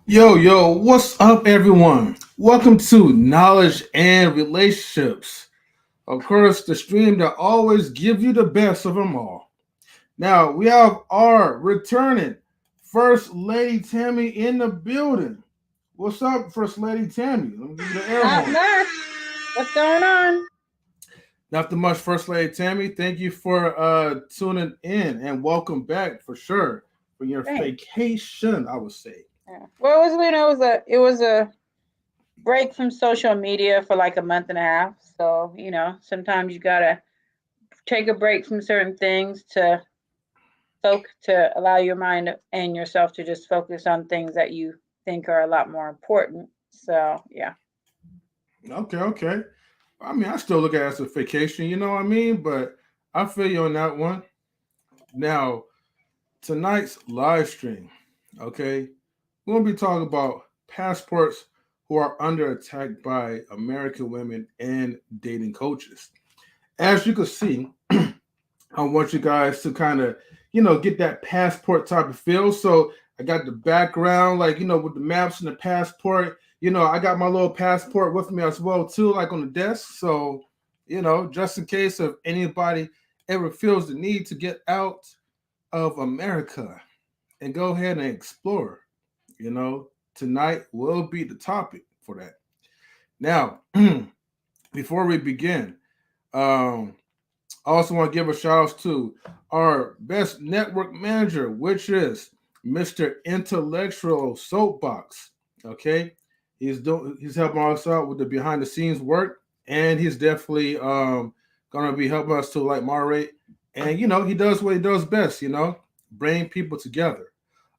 Yo, what's up, everyone? Welcome to Knowledge and Relationships. Of course, the stream that always gives you the best of them all. Now, we have our returning First Lady Tammy in the building. What's up, First Lady Tammy? Let me give you the air Not horn. much. What's going on? Not too much, First Lady Tammy. Thank you for tuning in and welcome back for sure for your Thanks. vacation, I would say. Yeah. Well, it was a break from social media for like a month and a half. So sometimes you gotta take a break from certain things to allow your mind and yourself to just focus on things that you think are a lot more important. So yeah. Okay. I mean, I still look at it as a vacation, you know what I mean? But I feel you on that one. Now, tonight's live stream, okay, we're going to be talking about passports who are under attack by American women and dating coaches. As you can see, I want you guys to kind of, get that passport type of feel. So I got the background, like, with the maps and the passport. I got my little passport with me as well, too, like on the desk. So, just in case if anybody ever feels the need to get out of America and go ahead and explore, you know, tonight will be the topic for that. Now, before we begin, um, I also want to give a shout out to our best network manager, which is Mr. Intellectual SoapBox. Okay, he's helping us out with the behind the scenes work, and he's definitely gonna be helping us to like moderate. And he does what he does best. Bring people together.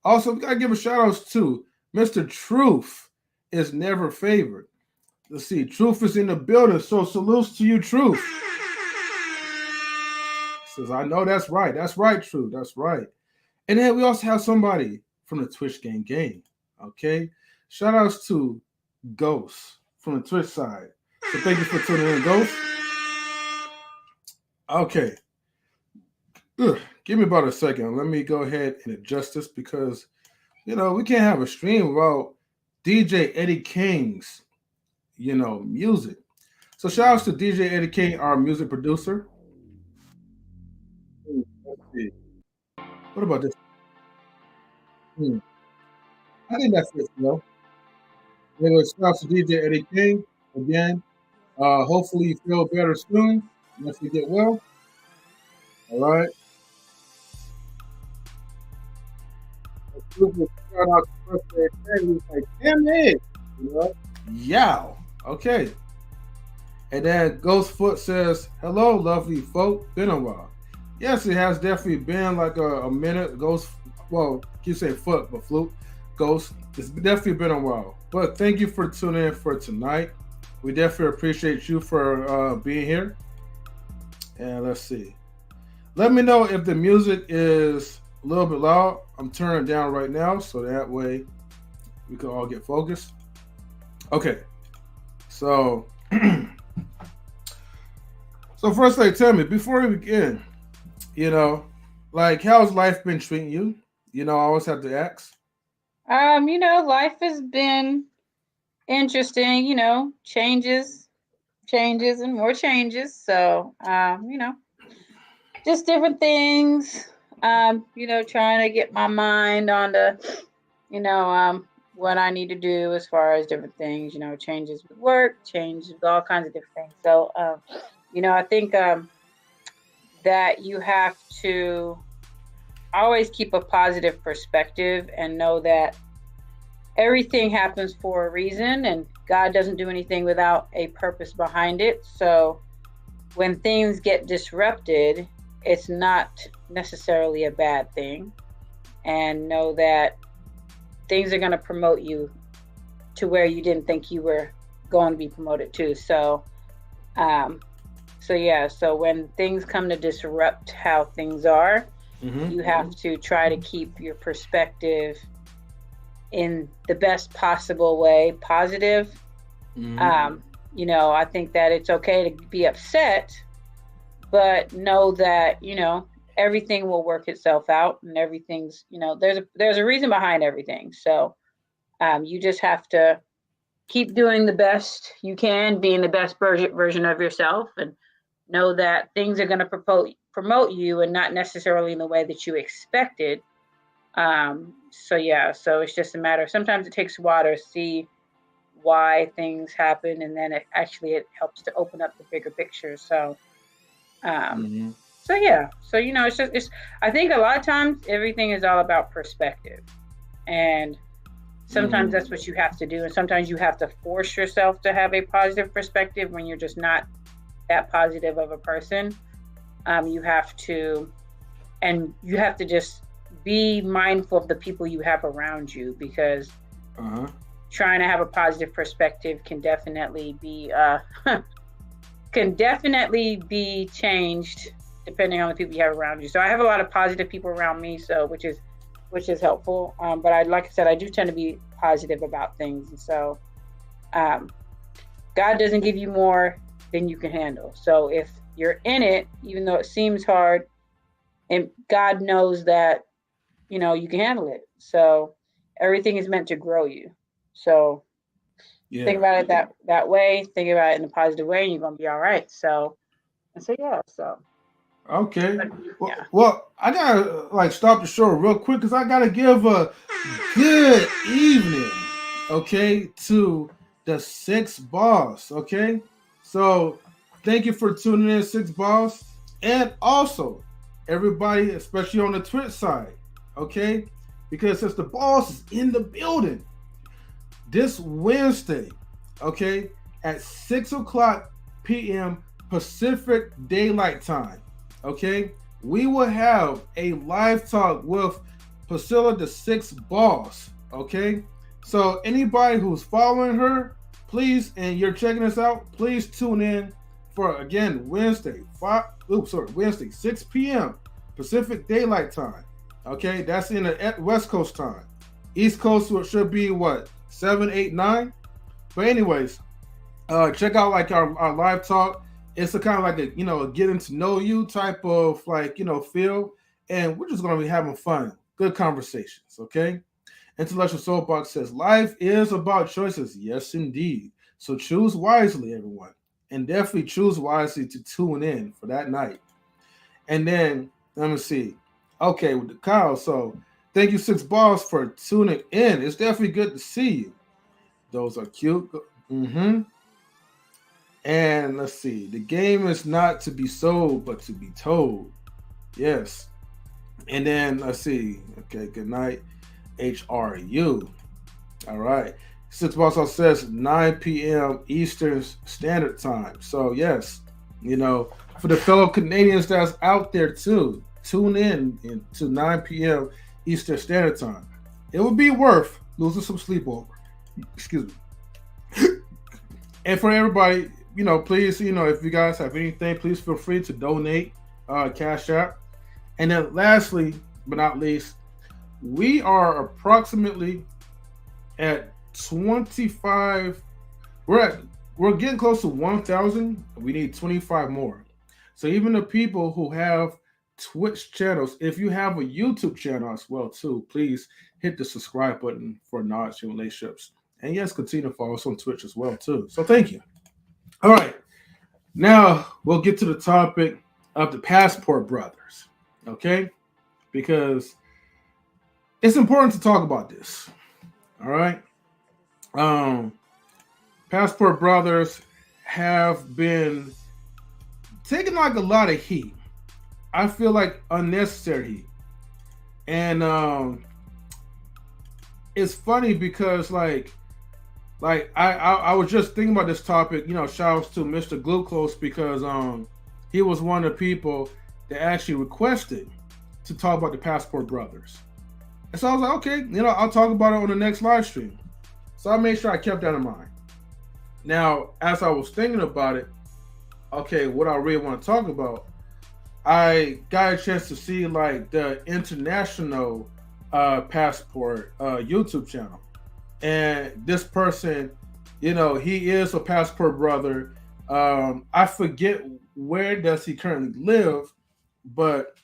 Also, we gotta give a shout out to Mr. Truth is never favored. Let's see, Truth is in the building, so salutes to you, Truth. Says, I know that's right. That's right, True. That's right. And then we also have somebody from the Twitch game. Okay. Shout outs to Ghost from the Twitch side. So thank you for tuning in, Ghost. Okay. Ugh. Give me about a second. Let me go ahead and adjust this because, we can't have a stream without DJ Eddie King's, music. So shout outs to DJ Eddie King, our music producer. Let's see. What about this? Hmm. I think that's it, Anyway, shout out to DJ Eddie King again. Hopefully you feel better soon once you get well. All right. Shout out to birthday family. Like, damn it. Yow. Okay. And then Ghostfoot says, hello, lovely folk. Been a while. Yes, it has definitely been like a minute. Ghost, well, you say foot, but flute. Ghost, it's definitely been a while. But thank you for tuning in for tonight. We definitely appreciate you for being here. And let's see. Let me know if the music is a little bit loud. I'm turning it down right now so that way we can all get focused. Okay. So, so first, like, tell me before we begin, like how's life been treating you? I always have to ask. Life has been interesting, changes and more changes. So just different things. Trying to get my mind on what I need to do as far as different things, changes with work, changes with all kinds of different things. So, I think that you have to always keep a positive perspective and know that everything happens for a reason and God doesn't do anything without a purpose behind it. So when things get disrupted, it's not necessarily a bad thing. And know that things are going to promote you to where you didn't think you were going to be promoted to. Um, so when things come to disrupt how things are, you have to try to keep your perspective in the best possible way, positive. I think that it's okay to be upset, but know that, everything will work itself out and everything's, there's a reason behind everything. So, You just have to keep doing the best you can, being the best version of yourself, and know that things are going to promote you and not necessarily in the way that you expected. So yeah, so it's just a matter. Sometimes it takes a while to see why things happen, and then it helps to open up the bigger picture. Um, Mm-hmm. so yeah, so it's. I think a lot of times everything is all about perspective, and sometimes Mm-hmm. that's what you have to do, and sometimes you have to force yourself to have a positive perspective when you're just not that positive of a person. You have to, and you have to just be mindful of the people you have around you, because Uh-huh. trying to have a positive perspective can definitely be can definitely be changed depending on the people you have around you. So I have a lot of positive people around me, so which is helpful. But like I said, I do tend to be positive about things, and so um, God doesn't give you more than you can handle. So if you're in it, even though it seems hard, and God knows that you can handle it. So everything is meant to grow you. So think Yeah. about it that way. Think about it in a positive way, and you're gonna be all right. So and so yeah. So Okay. but, Well, yeah. well, I gotta like stop the show real quick because I gotta give a good evening, okay, to the Six Boss. Okay, so thank you for tuning in, Six Boss, and also everybody, especially on the Twitch side. Okay, because since the boss is in the building this Wednesday, okay, at 6 o'clock p.m. Pacific Daylight Time, okay, we will have a live talk with Priscilla the Six Boss, okay? So anybody who's following her, please, and you're checking us out, please tune in for again Wednesday, 6 p.m. Pacific Daylight Time. Okay, that's in the West Coast time. East Coast should be what 7, 8, 9. But anyways, check out like our live talk. It's a kind of like a getting to know you type of like feel, and we're just gonna be having fun, good conversations. Okay. Intellectual SoapBox says life is about choices. Yes, indeed. So choose wisely, everyone, and definitely choose wisely to tune in for that night. And then let me see. Okay, with the Kyle. So thank you, Six Balls, for tuning in. It's definitely good to see you. Those are cute. Mm-hmm. And let's see. The game is not to be sold, but to be told. Yes. And then let's see. Okay, good night. HRU. All right. Six Balls also says 9 p.m. Eastern Standard Time. So yes, for the fellow Canadians that's out there too, tune in to 9 p.m. Eastern Standard Time. It would be worth losing some sleep over. Excuse me. And for everybody, please, if you guys have anything, please feel free to donate, Cash App. And then lastly, but not least, we are approximately at 25. We're getting close to 1,000. We need 25 more. So even the people who have Twitch channels, if you have a YouTube channel as well too, please hit the subscribe button for Knowledge and Relationships. And yes, continue to follow us on Twitch as well too. So thank you. All right. Now we'll get to the topic of the Passport Brothers. Okay? Because it's important to talk about this. All right. Um, Passport Brothers have been taking like a lot of heat. I feel like unnecessary heat. And it's funny because I was just thinking about this topic, shout outs to Mr. Glucose because he was one of the people that actually requested to talk about the Passport Brothers. And so I was like, okay, I'll talk about it on the next live stream. So I made sure I kept that in mind. Now, as I was thinking about it, okay, what I really want to talk about, I got a chance to see like the international passport YouTube channel, and this person, he is a passport brother. I forget where does he currently live, but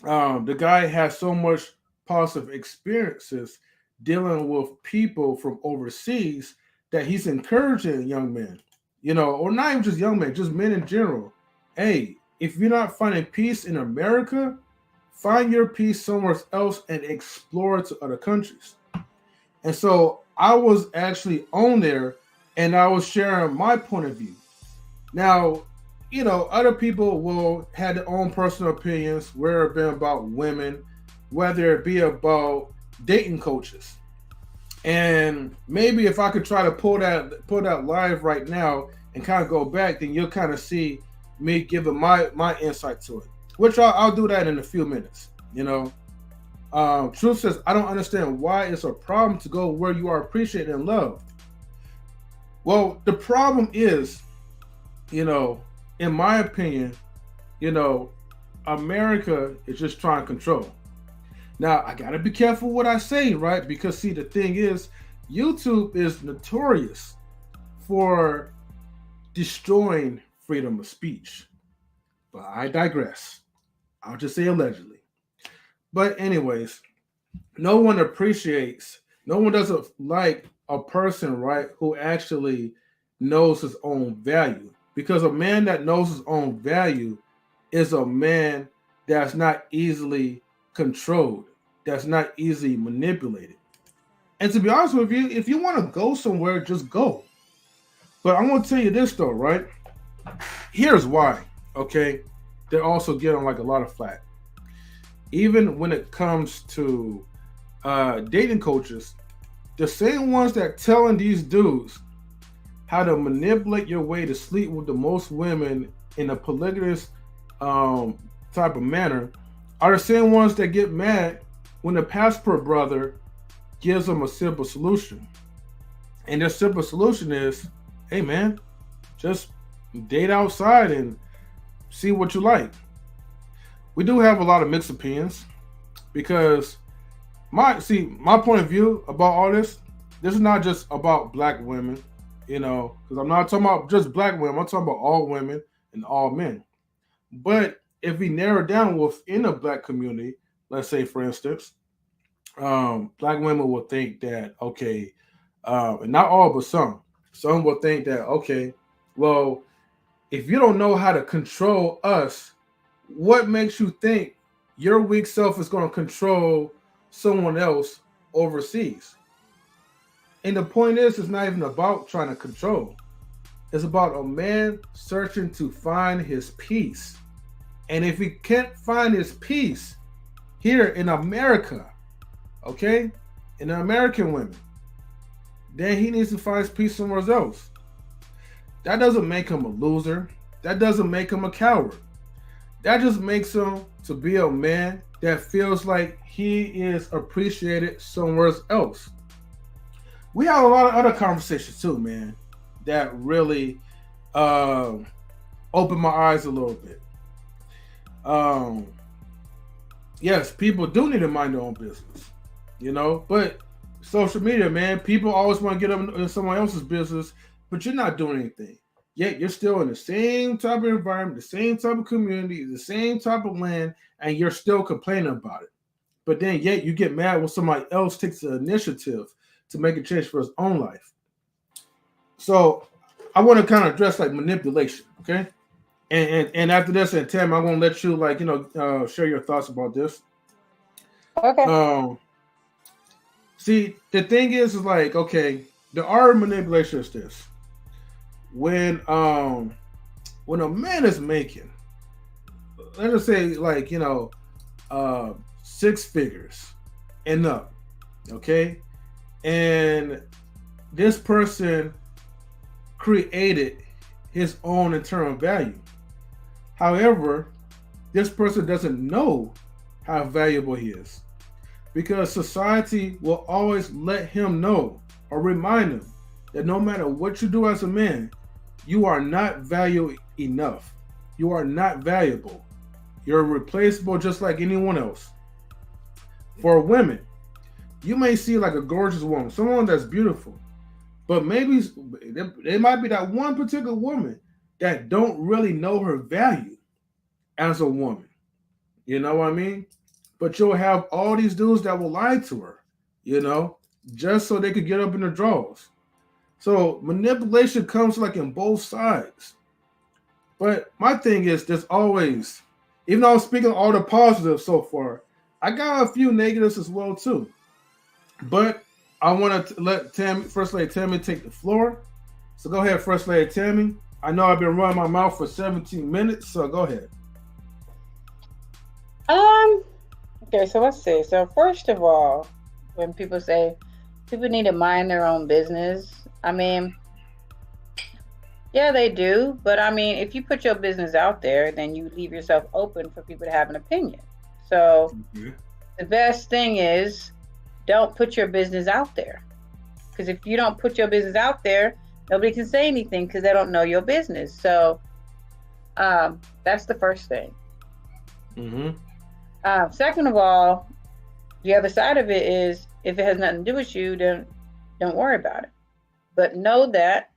the guy has so much positive experiences dealing with people from overseas that he's encouraging young men, or not even just young men, just men in general. Hey, if you're not finding peace in America, find your peace somewhere else and explore to other countries. And so I was actually on there and I was sharing my point of view. Now, other people will have their own personal opinions, whether it be about women, whether it be about dating coaches. And maybe if I could try to pull that live right now and kind of go back, then you'll kind of see me giving my insight to it. Which I'll do that in a few minutes. Truth says, I don't understand why it's a problem to go where you are appreciated and loved. Well, the problem is, in my opinion, America is just trying to control. Now, I got to be careful what I say, right? Because, see, the thing is, YouTube is notorious for destroying freedom of speech. But I digress. I'll just say allegedly. But anyways, no one doesn't like a person, right, who actually knows his own value. Because a man that knows his own value is a man that's not easily controlled, that's not easily manipulated. And to be honest with you, if you want to go somewhere, just go. But I'm going to tell you this, though, right? Here's why, okay? They're also getting like a lot of flack. Even when it comes to dating coaches, the same ones that telling these dudes how to manipulate your way to sleep with the most women in a polygamous type of manner are the same ones that get mad when the passport brother gives them a simple solution. And their simple solution is, hey man, just date outside and see what you like. We do have a lot of mixed opinions because my point of view about all this is not just about black women, because I'm not talking about just black women, I'm talking about all women and all men. But if we narrow down within the black community, let's say for instance, black women will think that, okay, and not all but some will think that, okay, well, if you don't know how to control us, what makes you think your weak self is going to control someone else overseas? And the point is, it's not even about trying to control. It's about a man searching to find his peace. And if he can't find his peace here in America, okay, in the American women, then he needs to find his peace somewhere else. That doesn't make him a loser. That doesn't make him a coward. That just makes him to be a man that feels like he is appreciated somewhere else. We have a lot of other conversations too, man, that really opened my eyes a little bit. Yes, people do need to mind their own business, but social media, man, people always want to get up in someone else's business, but you're not doing anything. Yet you're still in the same type of environment, the same type of community, the same type of land, and you're still complaining about it. But then yet you get mad when somebody else takes the initiative to make a change for his own life. So I want to kind of address like manipulation, okay? And after this, and Tam, I'm gonna let you share your thoughts about this. Okay. See, the thing is like, okay, the art of manipulation is this. When a man is making, let's just say like, 6 figures and up, okay? And this person created his own internal value. However, this person doesn't know how valuable he is because society will always let him know or remind him that no matter what you do as a man, you are not valuable enough. You are not valuable. You're replaceable just like anyone else. For women, you may see like a gorgeous woman, someone that's beautiful, but maybe there might be that one particular woman that don't really know her value as a woman. You know what I mean? But you'll have all these dudes that will lie to her, just so they could get up in the draws. So manipulation comes like in both sides. But my thing is, there's always, even though I'm speaking all the positives so far, I got a few negatives as well too. But I want to let Tammy, First Lady Tammy, take the floor. So go ahead, First Lady Tammy. I know I've been running my mouth for 17 minutes, so go ahead. Um. Okay. So let's see. So first of all, when people say people need to mind their own business, I mean, yeah, they do. But I mean, if you put your business out there, then you leave yourself open for people to have an opinion. So Mhm. the best thing is don't put your business out there. Because if you don't put your business out there, nobody can say anything because they don't know your business. So that's the first thing. Mm-hmm. Second of all, the other side of it is if it has nothing to do with you, then don't worry about it. But know that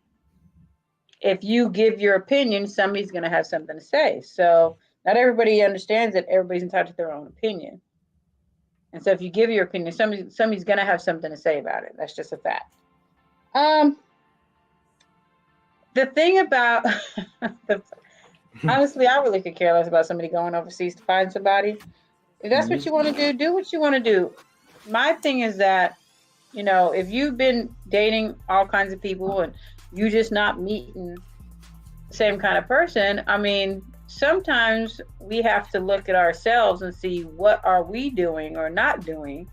if you give your opinion, somebody's going to have something to say. So not everybody understands that everybody's entitled to their own opinion. And so if you give your opinion, somebody's going to have something to say about it. That's just a fact. Um, the thing about the, honestly, I really could care less about somebody going overseas to find somebody. If that's what you want to do what you want to do. My thing is that, if you've been dating all kinds of people and you just not meeting the same kind of person, I mean, sometimes we have to look at ourselves and see what are we doing or not doing.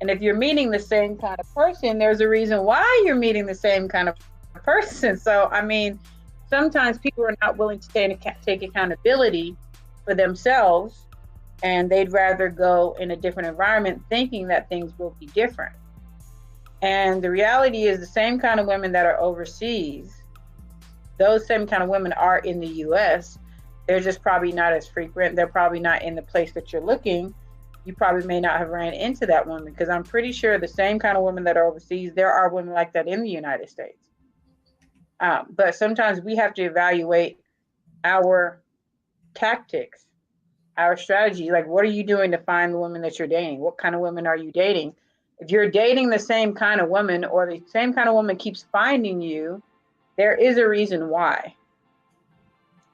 And if you're meeting the same kind of person, there's a reason why you're meeting the same kind of person. So, I mean, sometimes people are not willing to take accountability for themselves, and they'd rather go in a different environment thinking that things will be different. And the reality is, the same kind of women that are overseas, those same kind of women are in the US. They're just probably not as frequent. They're probably not in the place that you're looking. You probably may not have ran into that woman, because I'm pretty sure the same kind of women that are overseas, there are women like that in the United States. But sometimes we have to evaluate our tactics, our strategy. Like, what are you doing to find the women that you're dating? What kind of women are you dating? If you're dating the same kind of woman, or the same kind of woman keeps finding you, there is a reason why.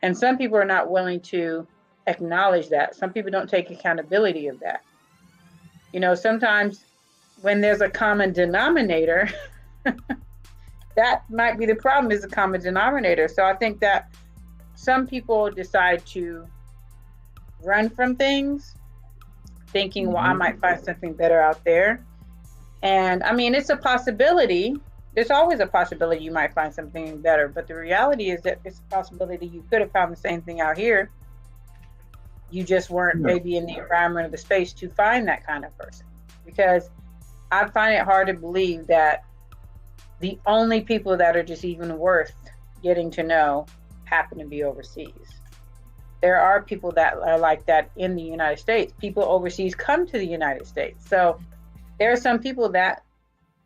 And some people are not willing to acknowledge that. Some people don't take accountability of that. Sometimes when there's a common denominator, that might be the problem, is a common denominator. So I think that some people decide to run from things thinking, well, I Mm-hmm. might find something better out there. And I mean, it's a possibility. There's always a possibility you might find something better. But the reality is that it's a possibility you could have found the same thing out here. You just weren't Yeah. maybe in the environment or the space to find that kind of person. Because I find it hard to believe that the only people that are just even worth getting to know happen to be overseas. There are people that are like that in the United States. People overseas come to the United States. So there are some people that,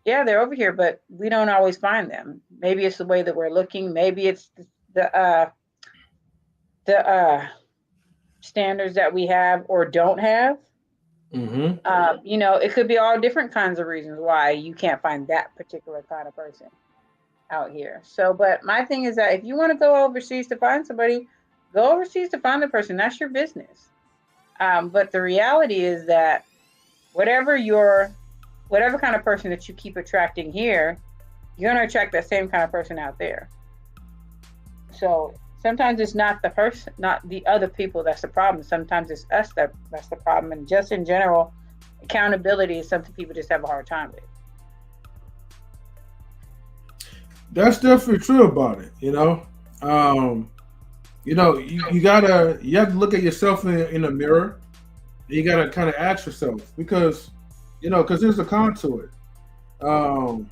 yeah, they're over here, but we don't always find them. Maybe it's the way that we're looking. Maybe it's the standards that we have or don't have. Mm-hmm. It could be all different kinds of reasons why you can't find that particular kind of person out here. So, but my thing is that if you want to go overseas to find somebody, go overseas to find the person. That's your business. But the reality is that whatever your whatever kind of person that you keep attracting here, you're going to attract that same kind of person out there. So sometimes it's not the person, not the other people that's the problem. Sometimes it's us that's the problem. And just in general, accountability is something people just have a hard time with. That's definitely true about it. Um, you have to look at yourself in a mirror. You gotta kind of ask yourself, because there's a con to it. Um,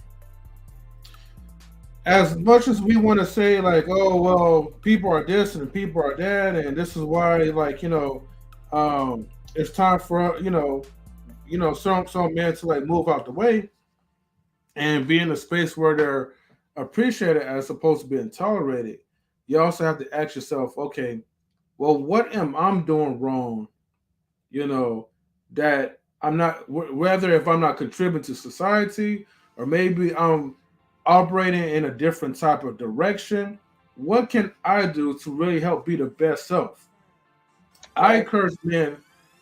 as much as we want to say like, oh well, people are this and people are that, and this is why, like, it's time for some men to like move out the way and be in a space where they're appreciated as opposed to being tolerated. You also have to ask yourself, okay, well, what am I doing wrong? You know that. I'm not whether if I'm not contributing to society or maybe I'm operating in a different type of direction. What can I do to really help be the best self? I Right. encourage men,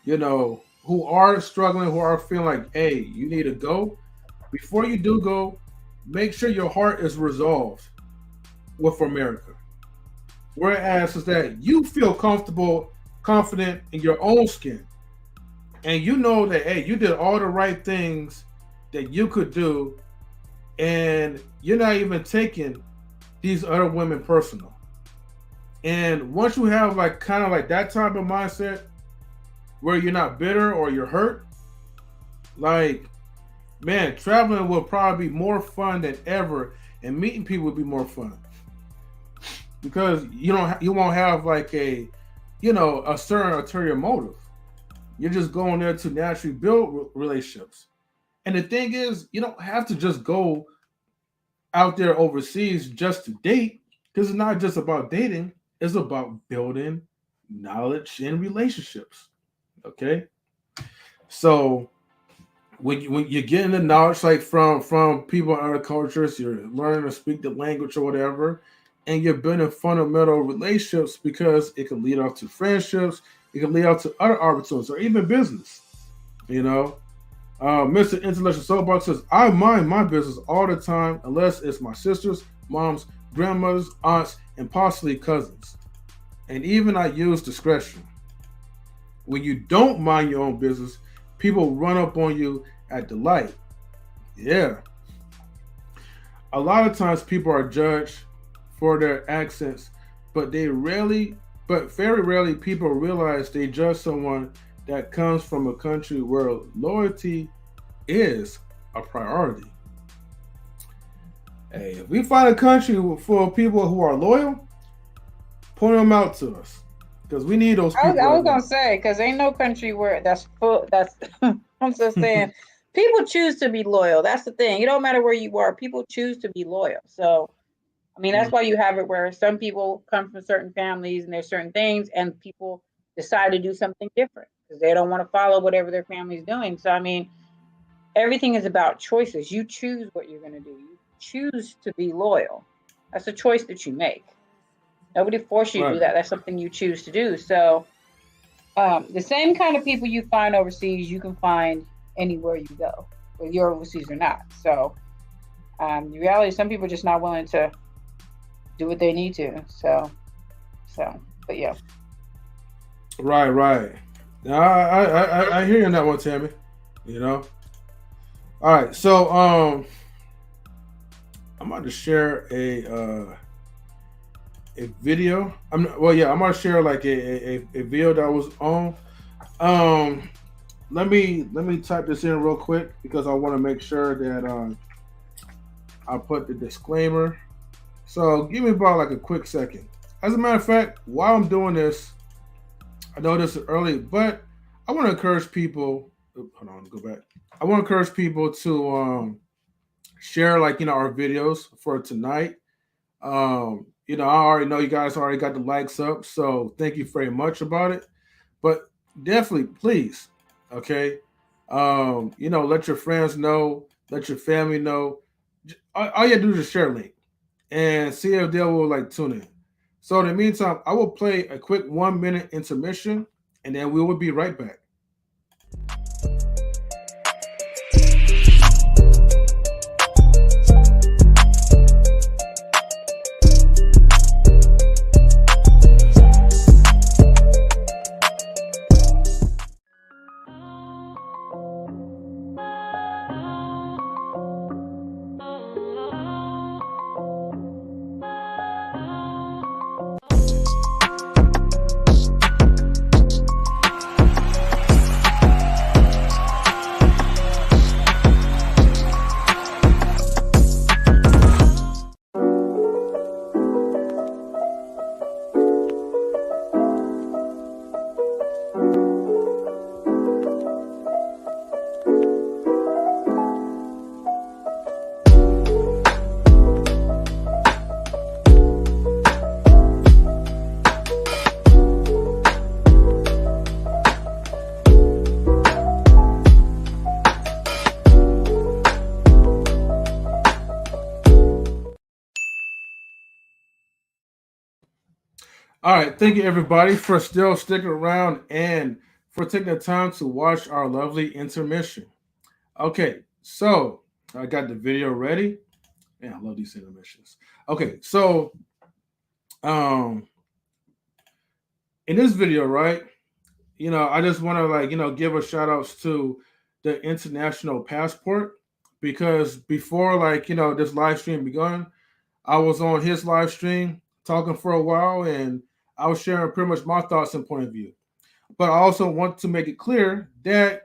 who are struggling, who are feeling like, hey, you need to go. Before you do go, make sure your heart is resolved with America. Whereas is that you feel comfortable, confident in your own skin, and you know that hey, you did all the right things that you could do, and you're not even taking these other women personal. And once you have like kind of like that type of mindset where you're not bitter or you're hurt, like man, traveling will probably be more fun than ever, and meeting people will be more fun because you won't have like a certain ulterior motive. You're just going there to naturally build relationships. And the thing is, you don't have to just go out there overseas just to date because it's not just about dating, it's about building knowledge and relationships. Okay. So when you're getting the knowledge like from people in other cultures, you're learning to speak the language or whatever, and you're building fundamental relationships because it can lead up to friendships, it can lead up to other opportunities or even business. You know, Mr. Intellectual SoapBox says, I mind my business all the time unless it's my sisters, moms, grandmothers, aunts, and possibly cousins. And even I use discretion. When you don't mind your own business, people run up on you at the light. Yeah. A lot of times people are judged for their accents, but very rarely people realize they judge someone that comes from a country where loyalty is a priority. Hey, if we find a country full of people who are loyal, point them out to us because we need those I was, people I right was now. gonna say because ain't no country where that's full. That's I'm just saying, people choose to be loyal. That's the thing. It don't matter where you are. People choose to be loyal. So I mean, that's why you have it where some people come from certain families and there's certain things, and people decide to do something different because they don't want to follow whatever their family's doing. So I mean, everything is about choices. You choose what you're gonna do. You choose to be loyal. That's a choice that you make. Nobody forced you to do Right. that. That's something you choose to do. So the same kind of people you find overseas, you can find anywhere you go, whether you're overseas or not. So the reality is, some people are just not willing to do what they need to. But yeah. Right, right. Now, I hear you on that one, Tammy. You know. All right, so I'm about to share a video. I'm gonna share like a video that was on. Um, let me type this in real quick because I want to make sure that I put the disclaimer. So give me about like a quick second. As a matter of fact, while I'm doing this, I know this is early, but I want to encourage people. Hold on, go back. I want to encourage people to share like our videos for tonight. I already know you guys already got the likes up, so thank you very much about it. But definitely, please, okay. Let your friends know, let your family know. All you have to do is share a link and see if they will like tune in. So in the meantime, I will play a quick 1 minute intermission, and then we will be right back. All right, thank you everybody for still sticking around and for taking the time to watch our lovely intermission. Okay, so I got the video ready. Man, I love these intermissions. Okay, so um in this video, right, I just want to give a shout outs to the international passport because before this live stream begun, I was on his live stream talking for a while and I was sharing pretty much my thoughts and point of view. But I also want to make it clear that,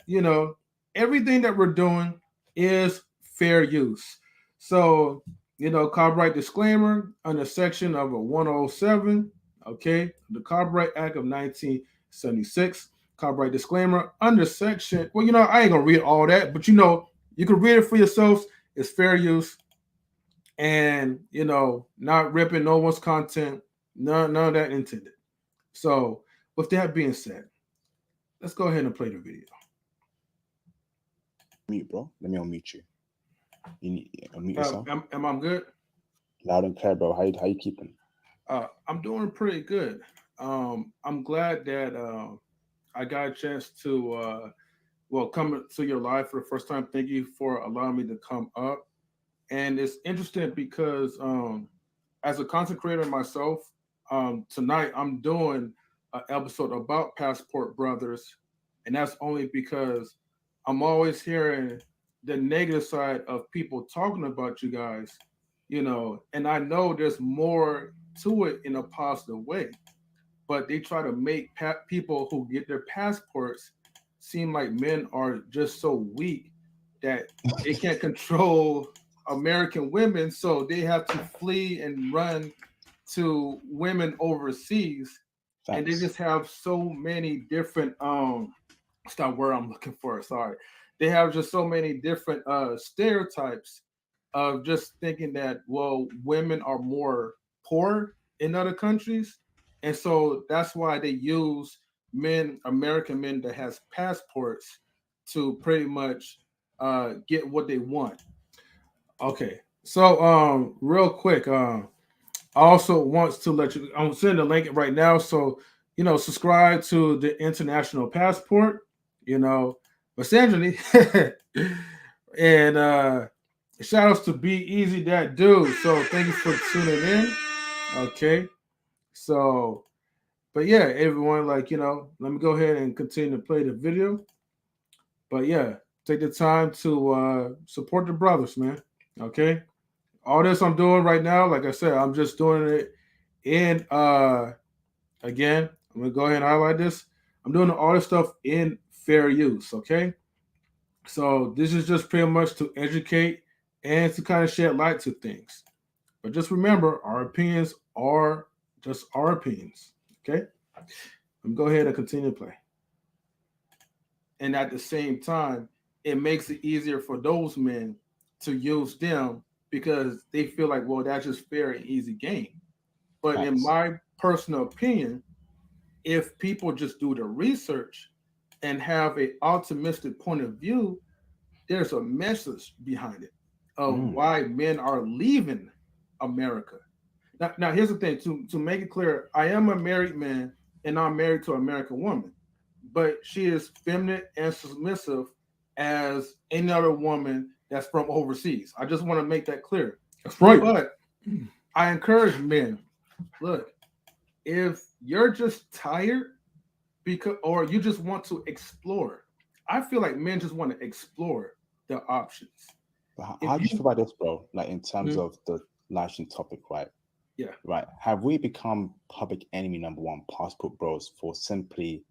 everything that we're doing is fair use. So, copyright disclaimer under section of a 107, okay, the Copyright Act of 1976. Copyright disclaimer under section, well, I ain't gonna read all that, but you can read it for yourselves. It's fair use and not ripping no one's content, none of that intended. So, with that being said, let's go ahead and play the video. Mute, bro. Let me unmute you. You need unmute yourself. Am I good? Loud and clear, bro. How you keeping? I'm doing pretty good. I'm glad that I got a chance to come to your live for the first time. Thank you for allowing me to come up. And it's interesting because as a content creator myself, tonight I'm doing an episode about Passport Brothers, and that's only because I'm always hearing the negative side of people talking about you guys, and I know there's more to it in a positive way, but they try to make people who get their passports seem like men are just so weak that they can't control American women, so they have to flee and run to women overseas. Thanks. And they just have so many different it's not word I'm looking for, sorry. They have just so many different stereotypes of just thinking that, well, women are more poor in other countries. And so that's why they use American men that has passports to pretty much get what they want. Okay. So real quick, I also wants to let you, I'm sending the link right now. So, subscribe to the International Passport, essentially. And shout outs to B-Eazy Dat Dude. So thank you for tuning in. Okay. So, but yeah, everyone, let me go ahead and continue to play the video. But yeah, take the time to support the brothers, man. Okay. All this I'm doing right now, like I said, I'm just doing it in again, I'm gonna go ahead and highlight this. I'm doing all this stuff in fair use, okay? So this is just pretty much to educate and to kind of shed light to things. But just remember, our opinions are just our opinions, okay? Let me go ahead and continue to play. And at the same time, it makes it easier for those men to use them because they feel like, well, that's just fair and easy game. But Thanks. in my personal opinion, if people just do the research and have an optimistic point of view, there's a message behind it of why men are leaving America. Now here's the thing, to make it clear, I am a married man and I'm married to an American woman, but she is feminine and submissive as any other woman that's from overseas. I just want to make that clear. That's right. But I encourage men, look, if you're just tired or you just want to explore, I feel like men just want to explore the options. But how do you feel about this, bro? Like in terms of the last topic, right? Yeah. Right. Have we become public enemy number one, passport bros, for simply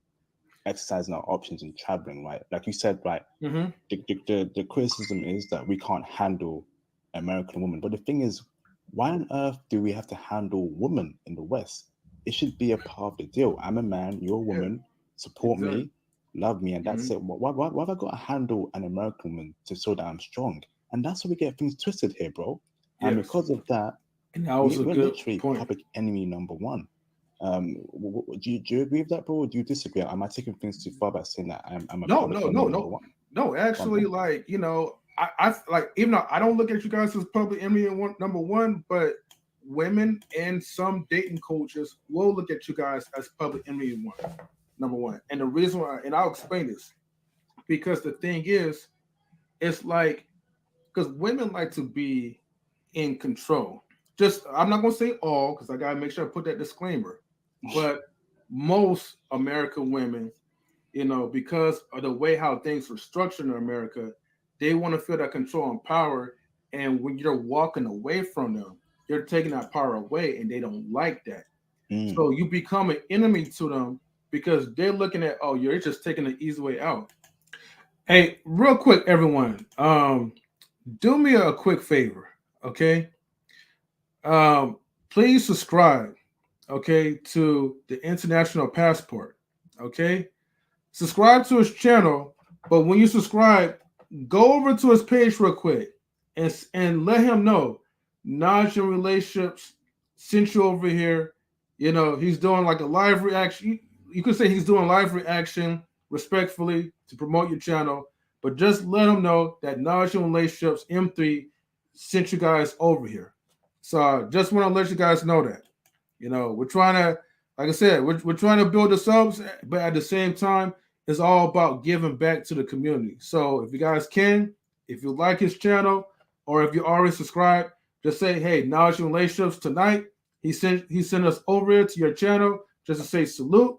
exercising our options and traveling, right? Like you said, right? The criticism is that we can't handle American women. But the thing is, why on earth do we have to handle women in the West? It should be a part of the deal. I'm a man, you're a woman, support me, love me, and that's it. Why have I got to handle an American woman to show that I'm strong? And that's why we get things twisted here, bro. And because of that, we're literally public enemy number one. Do you agree with that, bro? Or do you disagree? Am I taking things too far by saying that I'm a public enemy number one? No, actually, I like, even though I don't look at you guys as public enemy number one, but women and some dating coaches will look at you guys as public enemy one, number one. And the reason why, and I'll explain this, because the thing is, it's like because women like to be in control. Just I'm not gonna say all because I gotta make sure I put that disclaimer, but most American women, because of the way how things are structured in America, they want to feel that control and power. And when you're walking away from them, you're taking that power away, and they don't like that. So you become an enemy to them because they're looking at, oh, you're just taking the easy way out. Hey, real quick, everyone, do me a quick favor, okay? Um, Please subscribe, okay, to the International Passport, okay? Subscribe to his channel, but when you subscribe, go over to his page real quick and let him know Naj and Relationships sent you over here. He's doing like a live reaction. You could say he's doing live reaction respectfully to promote your channel, but just let him know that Naj and Relationships M3 sent you guys over here. So I just want to let you guys know that. We're trying to, like I said, we're trying to build the subs, but at the same time, it's all about giving back to the community. So if you guys can, if you like his channel, or if you already subscribed, just say, hey, Knowledge and Relationships tonight. He sent us over here to your channel just to say salute.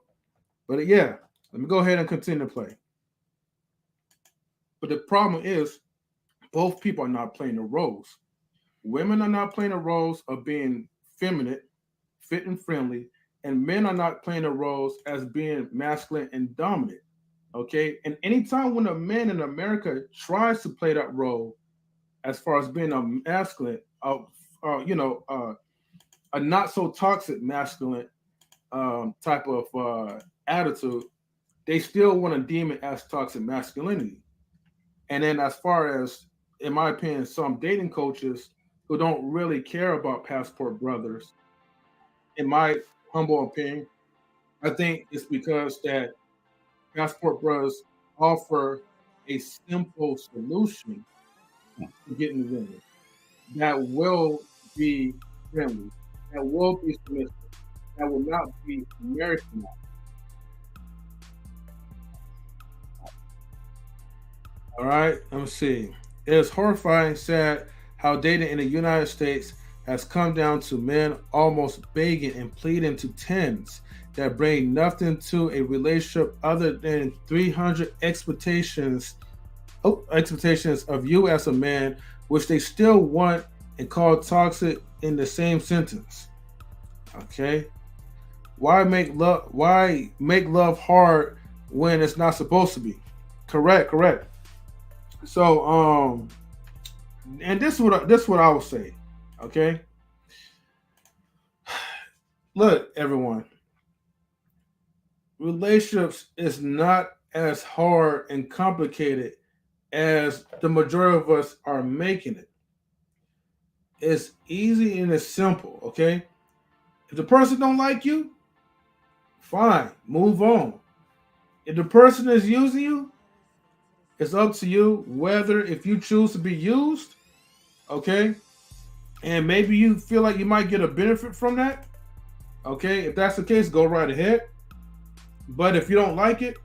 But yeah, let me go ahead and continue to play. But the problem is, both people are not playing the roles. Women are not playing the roles of being feminine, fit and friendly, and men are not playing the roles as being masculine and dominant. Okay, and anytime when a man in America tries to play that role, as far as being a masculine, a not so toxic masculine type of attitude, they still want to deem it as toxic masculinity. And then, as far as, in my opinion, some dating coaches who don't really care about passport brothers, in my humble opinion, I think it's because that passport brothers offer a simple solution to getting women that will be friendly, that will be submissive, that will not be Americanized. All right, let me see. It is horrifying, sad how dating in the United States has come down to men almost begging and pleading to tens that bring nothing to a relationship other than 300 expectations of you as a man, which they still want and call toxic in the same sentence. Okay, why make love hard when it's not supposed to be? Correct. So and this is what I will say. Okay, look, everyone, relationships is not as hard and complicated as the majority of us are making it. It's easy and it's simple, okay? If the person don't like you, fine, move on. If the person is using you, it's up to you whether if you choose to be used, okay? And maybe you feel like you might get a benefit from that, okay? If that's the case, go right ahead. But if you don't like it,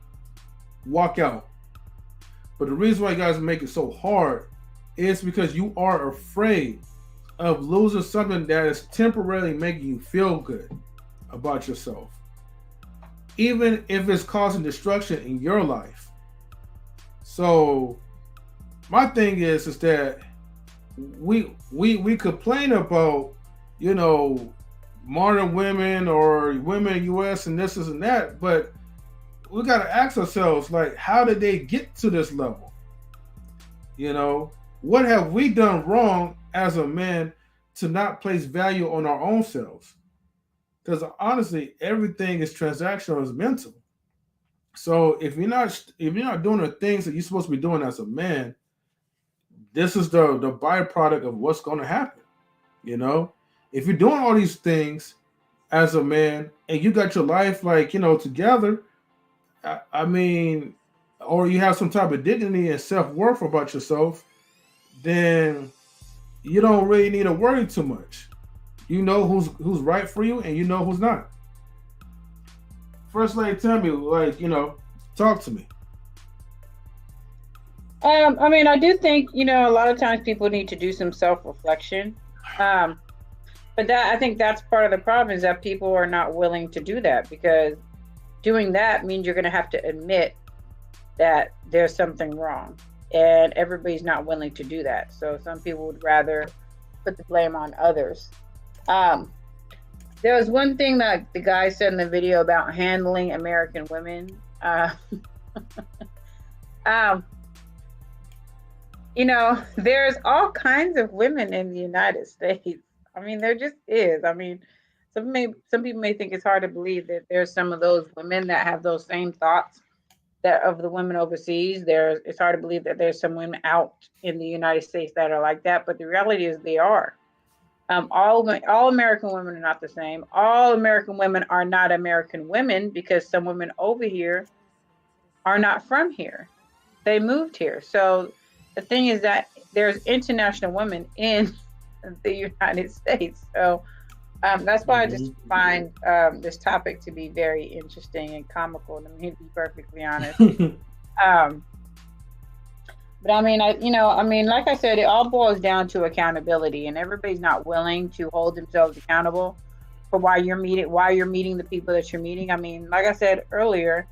walk out. But the reason why you guys make it so hard is because you are afraid of losing something that is temporarily making you feel good about yourself, even if it's causing destruction in your life. So my thing is that we complain about, modern women or women in US and this and that, but we got to ask ourselves, like, how did they get to this level? What have we done wrong as a man to not place value on our own selves? Because honestly, everything is transactional, is mental. So if you're not doing the things that you're supposed to be doing as a man, this is the byproduct of what's going to happen. If you're doing all these things as a man and you got your life together, I mean, or you have some type of dignity and self-worth about yourself, then you don't really need to worry too much. You know who's right for you, and you know who's not. First Lady Tammy, like, talk to me. I mean, I do think, a lot of times people need to do some self-reflection. But I think that's part of the problem, is that people are not willing to do that, because doing that means you're going to have to admit that there's something wrong, and everybody's not willing to do that. So some people would rather put the blame on others. There was one thing that the guy said in the video about handling American women. There's all kinds of women in the United States. I mean, there just is. I mean, some people may think it's hard to believe that there's some of those women that have those same thoughts that of the women overseas. It's hard to believe that there's some women out in the United States that are like that, but the reality is they are. All American women are not the same. All American women are not American women, because some women over here are not from here. They moved here. So the thing is that there's international women in the United States. So that's why I just find this topic to be very interesting and comical, to me, to be perfectly honest. But I mean, like I said, it all boils down to accountability, and everybody's not willing to hold themselves accountable for why you're meeting the people that you're meeting. I mean, like I said earlier,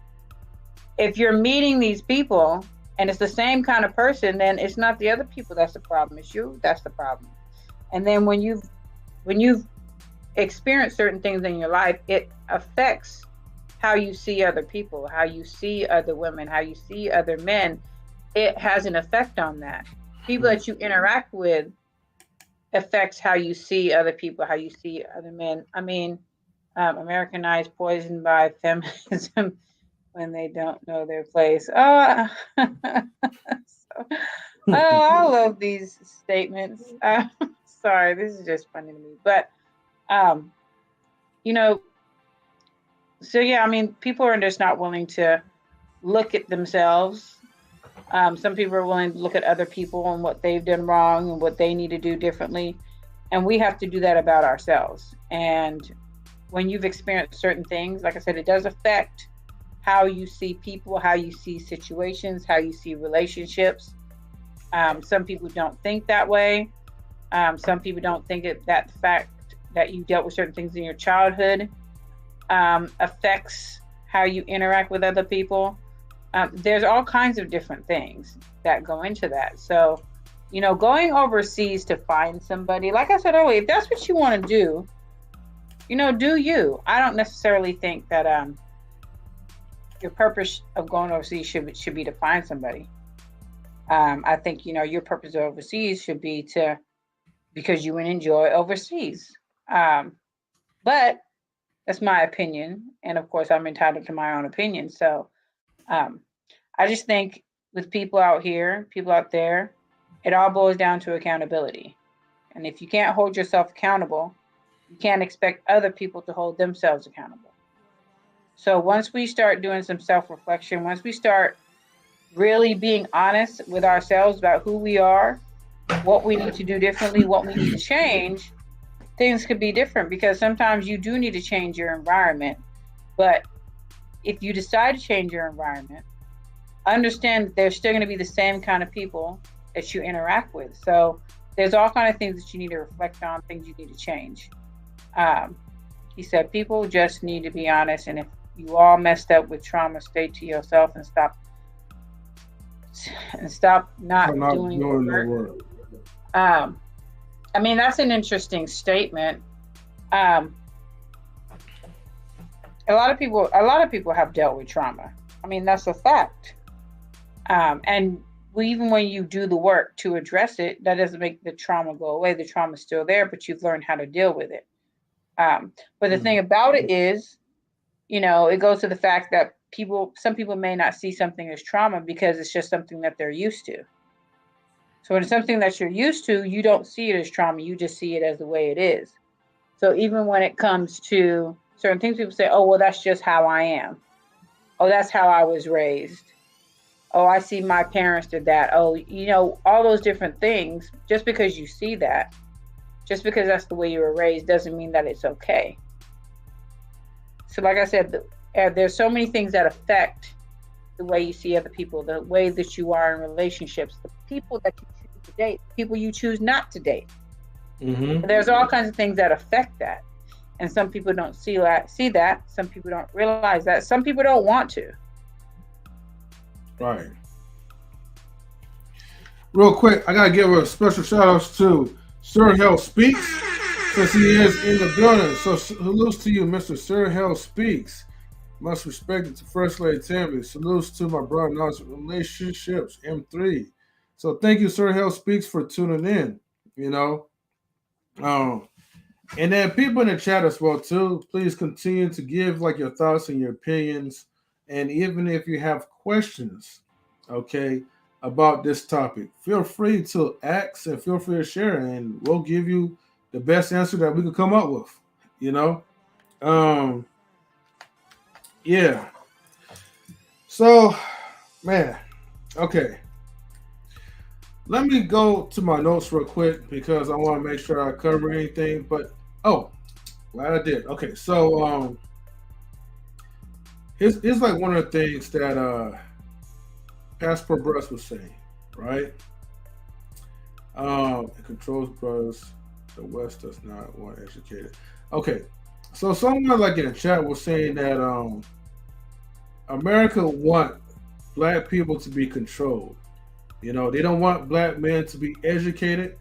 if you're meeting these people and it's the same kind of person, then it's not the other people that's the problem. It's you that's the problem. And then when you've experienced certain things in your life, it affects how you see other people, how you see other women, how you see other men. It has an effect on that. People that you interact with affects how you see other people, how you see other men. I mean, Americanized, poisoned by feminism when they don't know their place. I love these statements. Sorry, this is just funny to me. But, so yeah, I mean, people are just not willing to look at themselves. Some people are willing to look at other people and what they've done wrong and what they need to do differently. And we have to do that about ourselves. And when you've experienced certain things, like I said, it does affect how you see people, how you see situations, how you see relationships. Some people don't think that way. Some people don't think that the fact that you dealt with certain things in your childhood affects how you interact with other people. There's all kinds of different things that go into that. So, going overseas to find somebody, like I said earlier, if that's what you want to do, do you. I don't necessarily think that your purpose of going overseas should be to find somebody. I think, your purpose of overseas should be because you enjoy overseas. But that's my opinion. And of course, I'm entitled to my own opinion. So, I just think with people out here, people out there, it all boils down to accountability. And if you can't hold yourself accountable, you can't expect other people to hold themselves accountable. So once we start doing some self-reflection, once we start really being honest with ourselves about who we are, what we need to do differently, what we need to change, things could be different, because sometimes you do need to change your environment. But if you decide to change your environment, understand that there's still going to be the same kind of people that you interact with. So there's all kinds of things that you need to reflect on, things you need to change. He said, people just need to be honest. And if you all messed up with trauma, stay to yourself and stop not doing the work. I mean, that's an interesting statement. A lot of people have dealt with trauma. I mean, that's a fact. And even when you do the work to address it, that doesn't make the trauma go away. The trauma's still there, but you've learned how to deal with it. But the thing about it is, it goes to the fact that some people may not see something as trauma because it's just something that they're used to. So when it's something that you're used to, you don't see it as trauma. You just see it as the way it is. So even when it comes to certain things, people say, oh, well, that's just how I am. Oh, that's how I was raised. Oh, I see my parents did that. Oh, all those different things. Just because you see that Just because that's the way you were raised doesn't mean that it's okay. So like I said, there's so many things that affect the way you see other people, the way that you are in relationships, the people that you choose to date, the people you choose not to date. Mm-hmm. There's all kinds of things that affect that. And some people don't see that. Some people don't realize that. Some people don't want to. Right. Real quick, I gotta give a special shout outs to Sir Hell Speaks, since he is in the building. So salutes to you, Mr. Sir Hell Speaks. Much respect to First Lady Tammy. Salutes to my brother Knowledge Relationships, M3. So thank you, Sir Hell Speaks, for tuning in. You know. And then people in the chat as well too. Please continue to give like your thoughts and your opinions, and even if you have questions, okay, about this topic, feel free to ask and feel free to share, and we'll give you the best answer that we can come up with. You know, yeah. So, man, okay. Let me go to my notes real quick because I want to make sure I cover anything. But glad I did. Okay, so here's like one of the things that Passport Bruss was saying, right? It controls brothers. The West does not want educated. Okay, so someone like in the chat was saying that America want black people to be controlled. You know, they don't want black men to be educated.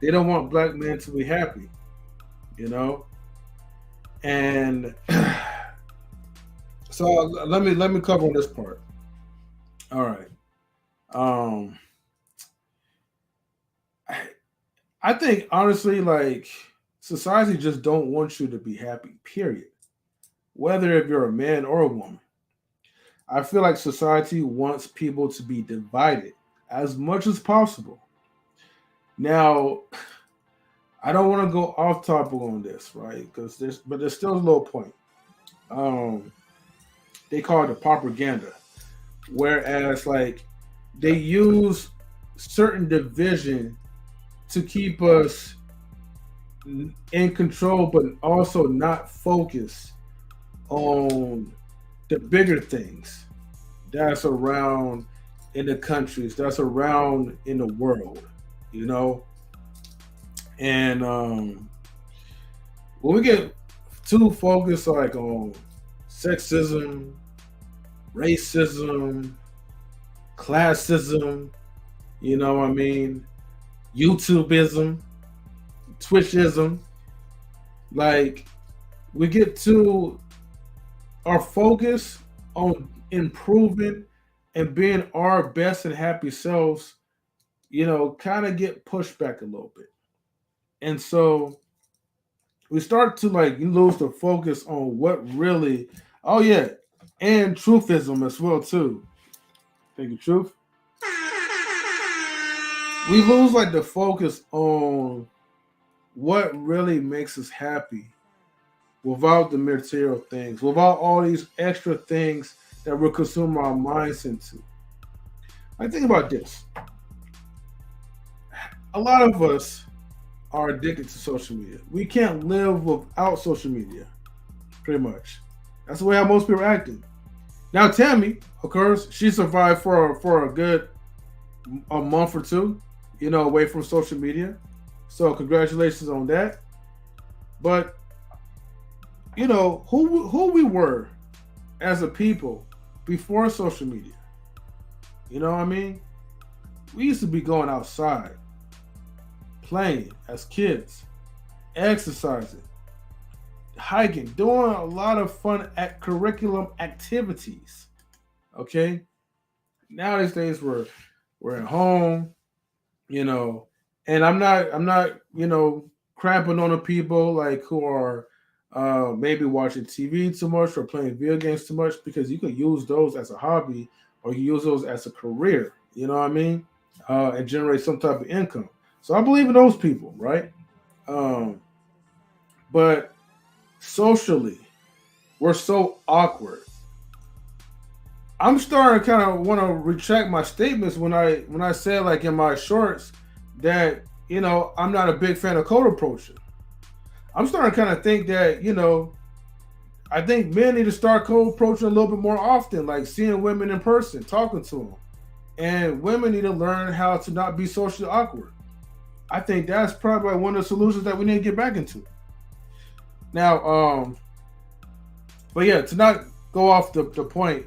They don't want black men to be happy. You know, and so let me cover on this part. All right. I think honestly, like society just don't want you to be happy. Period. Whether if you're a man or a woman, I feel like society wants people to be divided as much as possible. Now, I don't want to go off topic on this, right? Because there's still a little point. They call it the propaganda, whereas like they use certain division to keep us in control, but also not focus on the bigger things that's around in the countries, that's around in the world, you know. And when we get too focused like on sexism, racism, classism, you know what I mean, YouTubeism, Twitchism, like we get to our focus on improving and being our best and happy selves, you know, kind of get pushed back a little bit. And so we start to like lose the focus on what really, and truthism as well too. Thank you, Truth. We lose like the focus on what really makes us happy without the material things, without all these extra things that we're consuming our minds into. I think about this. A lot of us are addicted to social media. We can't live without social media, pretty much. That's the way how most people are acting. Now, Tammy, of course, she survived for a good a month or two, you know, away from social media. So congratulations on that. But you know who we were as a people before social media. You know what I mean? We used to be going outside, playing as kids, exercising, hiking, doing a lot of fun curriculum activities. Okay. Now these days we're at home, you know, and I'm not, you know, crapping on the people like who are maybe watching TV too much or playing video games too much, because you can use those as a hobby or you use those as a career, you know what I mean? And generate some type of income. So I believe in those people, right? But socially, we're so awkward. I'm starting to kind of want to retract my statements when I said like in my shorts that, I'm not a big fan of cold approaching. I'm starting to kind of think that, I think men need to start cold approaching a little bit more often, like seeing women in person, talking to them. And women need to learn how to not be socially awkward. I think that's probably one of the solutions that we need to get back into. Now, but yeah, to not go off the point,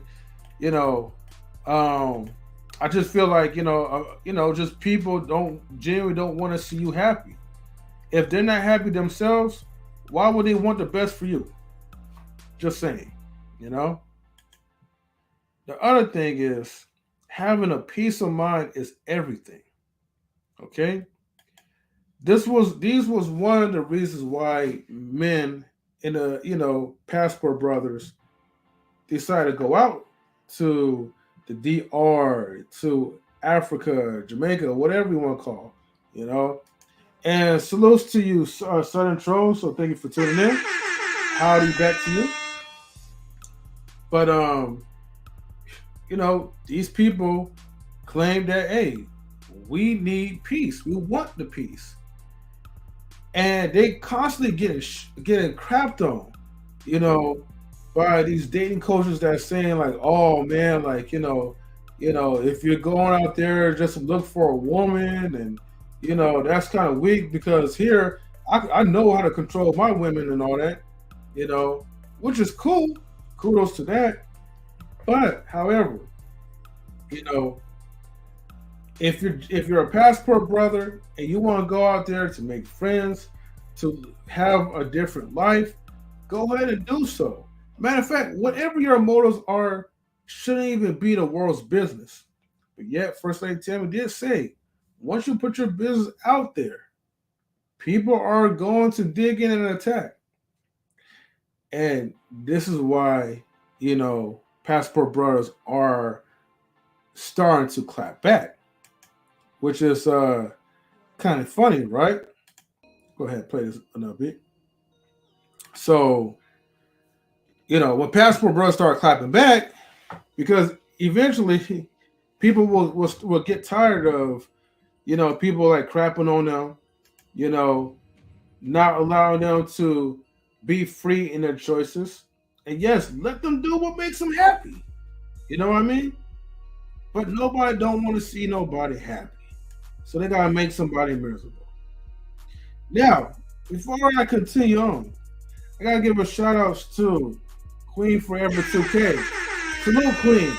I just feel like, just people genuinely don't want to see you happy. If they're not happy themselves, why would they want the best for you? Just saying, The other thing is having a peace of mind is everything. Okay? These was one of the reasons why men in the Passport Brothers decided to go out to the DR, to Africa, Jamaica, whatever you want to call, And salutes to you, Southern Trolls. So thank you for tuning in. Howdy back to you. But these people claim that, hey, we need peace. We want the peace, and they constantly getting crapped on, by these dating coaches that are saying like, oh man, like if you're going out there just to look for a woman, and that's kind of weak because here I know how to control my women and all that, which is cool. Kudos to that. But however, if you're a Passport brother and you want to go out there to make friends, to have a different life, go ahead and do so. Matter of fact, whatever your motives are shouldn't even be the world's business. But yet, First Lady Tammy did say, once you put your business out there, people are going to dig in and attack. And this is why, Passport Brothers are starting to clap back, which is kind of funny, right? Go ahead, play this another bit. So, when Passport Brothers start clapping back, because eventually people will get tired of, people like crapping on them, not allowing them to be free in their choices. And yes, let them do what makes them happy. You know what I mean? But nobody don't want to see nobody happy. So they gotta make somebody miserable. Now, before I continue on, I gotta give a shout out to Queen Forever 2K. Salute, Queen.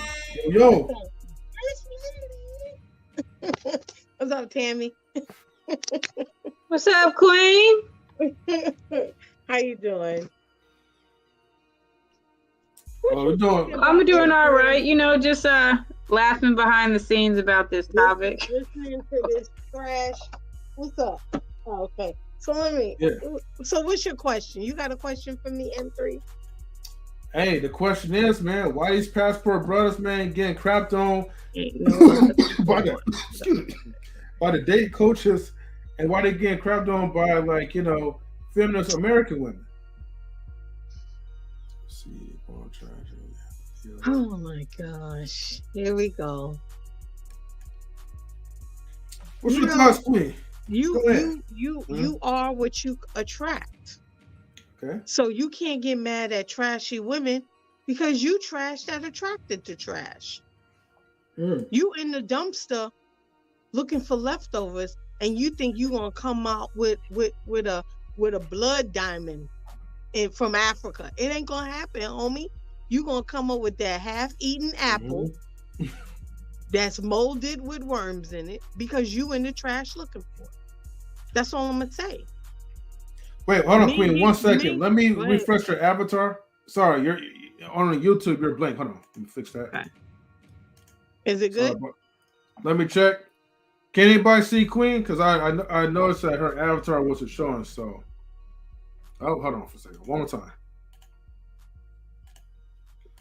Yo. What's up, Tammy? What's up, Queen? How you doing? We're doing. I'm doing all right. Just laughing behind the scenes about this topic. Listening to this trash. What's up? Oh, okay. So So what's your question? You got a question for me, M3? Hey, the question is, man, why these Passport Brothers, man, getting crapped on by the date coaches, and why they getting crapped on by feminist American women? Let's see. Oh my gosh. Here we go. What's your thoughts, Queen? You are what you attract. Okay. So you can't get mad at trashy women because you trash that attracted to trash. You in the dumpster looking for leftovers, and you think you gonna come out with a blood diamond from Africa. It ain't gonna happen, homie. You gonna come up with that half-eaten apple that's molded with worms in it because you in the trash looking for it. That's all I'm gonna say. Wait, hold on, Queen. 1 second. Let me refresh your avatar. Sorry, you're on YouTube. You're blank. Hold on. Let me fix that. Okay. Is it good? Sorry, let me check. Can anybody see Queen? Because I noticed that her avatar wasn't showing. So, hold on for a second. One more time.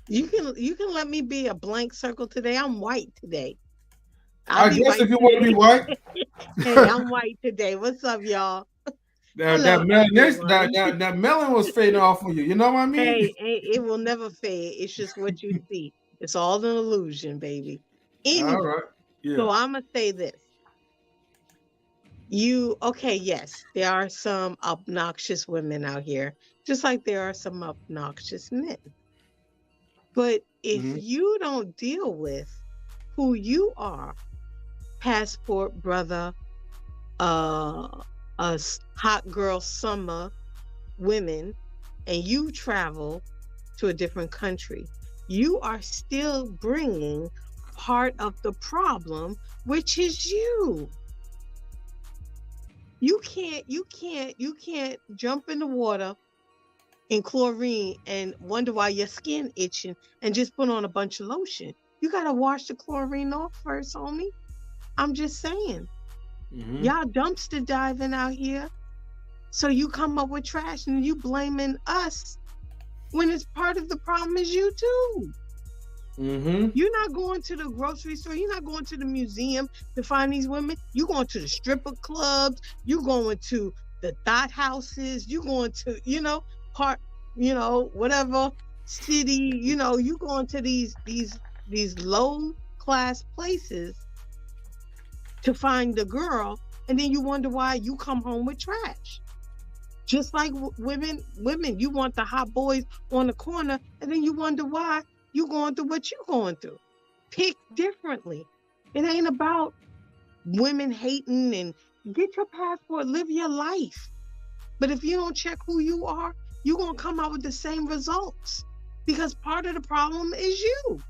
You can let me be a blank circle today. I'm white today. I guess if you want to be white. Hey, I'm white today. What's up, y'all? That melon was fading off on you. You know what I mean? Hey, it will never fade. It's just what you see. It's all an illusion, baby. Anyway, all right. Yeah. So I'm gonna say this. Yes, there are some obnoxious women out here, just like there are some obnoxious men. But if Mm-hmm. you don't deal with who you are, passport brother, hot girl summer women, and you travel to a different country, you are still bringing part of the problem, which is you. You can't jump in the water in chlorine and wonder why your skin itching and just put on a bunch of lotion. You gotta wash the chlorine off first, homie. I'm just saying. Mm-hmm. Y'all dumpster diving out here. So you come up with trash and you blaming us when it's part of the problem is you too. Mm-hmm. You're not going to the grocery store. You're not going to the museum to find these women. You're going to the stripper clubs. You're going to the thought houses. You're going to, part, whatever city, you're going to these low class places to find the girl. And then you wonder why you come home with trash. Just like women, you want the hot boys on the corner, and then you wonder why you going through what you going through. Pick differently. It ain't about women hating and get your passport, live your life. But if you don't check who you are, you're going to come out with the same results because part of the problem is you.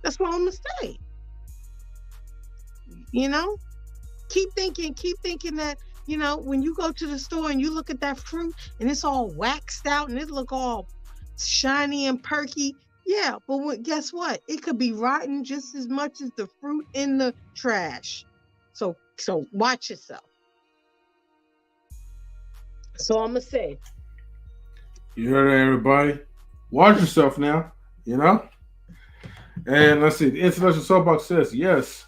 That's what I'm going to say. Keep thinking that, when you go to the store and you look at that fruit and it's all waxed out and it look all shiny and perky. Yeah, but guess what? It could be rotten just as much as the fruit in the trash. So watch yourself. So I'm gonna say. You heard it, everybody. Watch yourself now. And let's see. The Intellectual SoapBox says yes,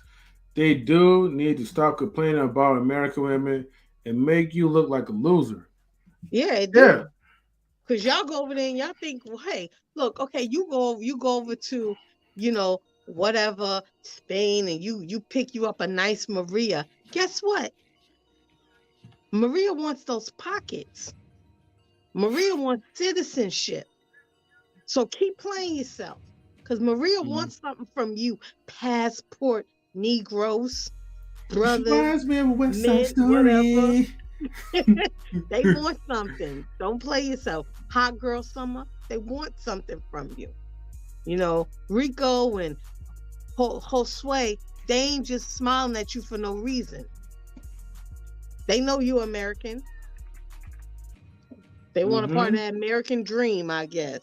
they do need to stop complaining about American women and make you look like a loser. Yeah, it do. Yeah. Because y'all go over there and y'all think, well, hey, look, okay, you go over to, whatever, Spain, and you pick you up a nice Maria. Guess what? Maria wants those pockets. Maria wants citizenship. So keep playing yourself. Because Maria wants something from you. Passport, Negroes, brothers, reminds me of a West Side men, Story. They want something. Don't play yourself. Hot girl summer, they want something from you. Rico and Josue, they ain't just smiling at you for no reason. They know you American. They want a part of that American dream, I guess.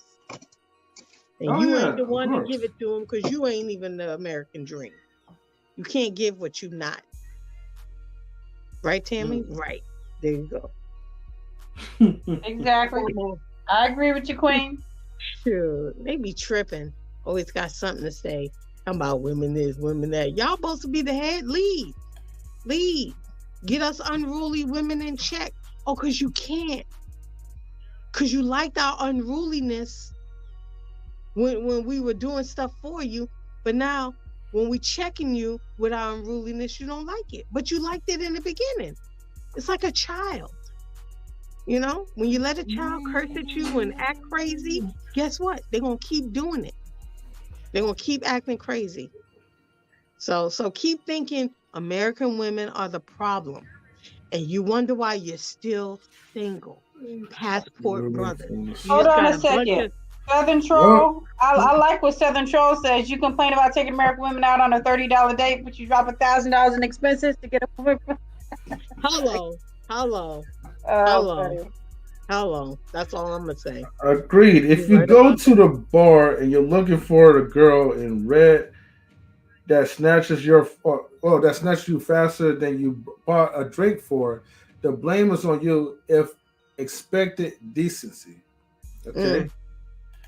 And you ain't the one to give it to them because you ain't even the American dream. You can't give what you not. Right, Tammy? Right. There you go. Exactly. I agree with you, Queen. Sure. They be tripping. Always got something to say. Talking about women this, women that. Y'all supposed to be the head. Lead. Get us unruly women in check. Oh, because you can't. Because you liked our unruliness when we were doing stuff for you. But now, when we checking you with our unruliness, you don't like it. But you liked it in the beginning. It's like a child. When you let a child curse at you and act crazy, guess what? They're going to keep doing it. They're going to keep acting crazy. So keep thinking American women are the problem. And you wonder why you're still single. Passport brothers. Hold on a second. Southern Troll. I like what Southern Troll says. You complain about taking American women out on a $30 date, but you drop $1,000 in expenses to get a woman. Hello. That's all I'm gonna say. Agreed. If you go to the bar and you're looking for the girl in red that snatches you faster than you bought a drink for, the blame is on you. If expected decency, okay.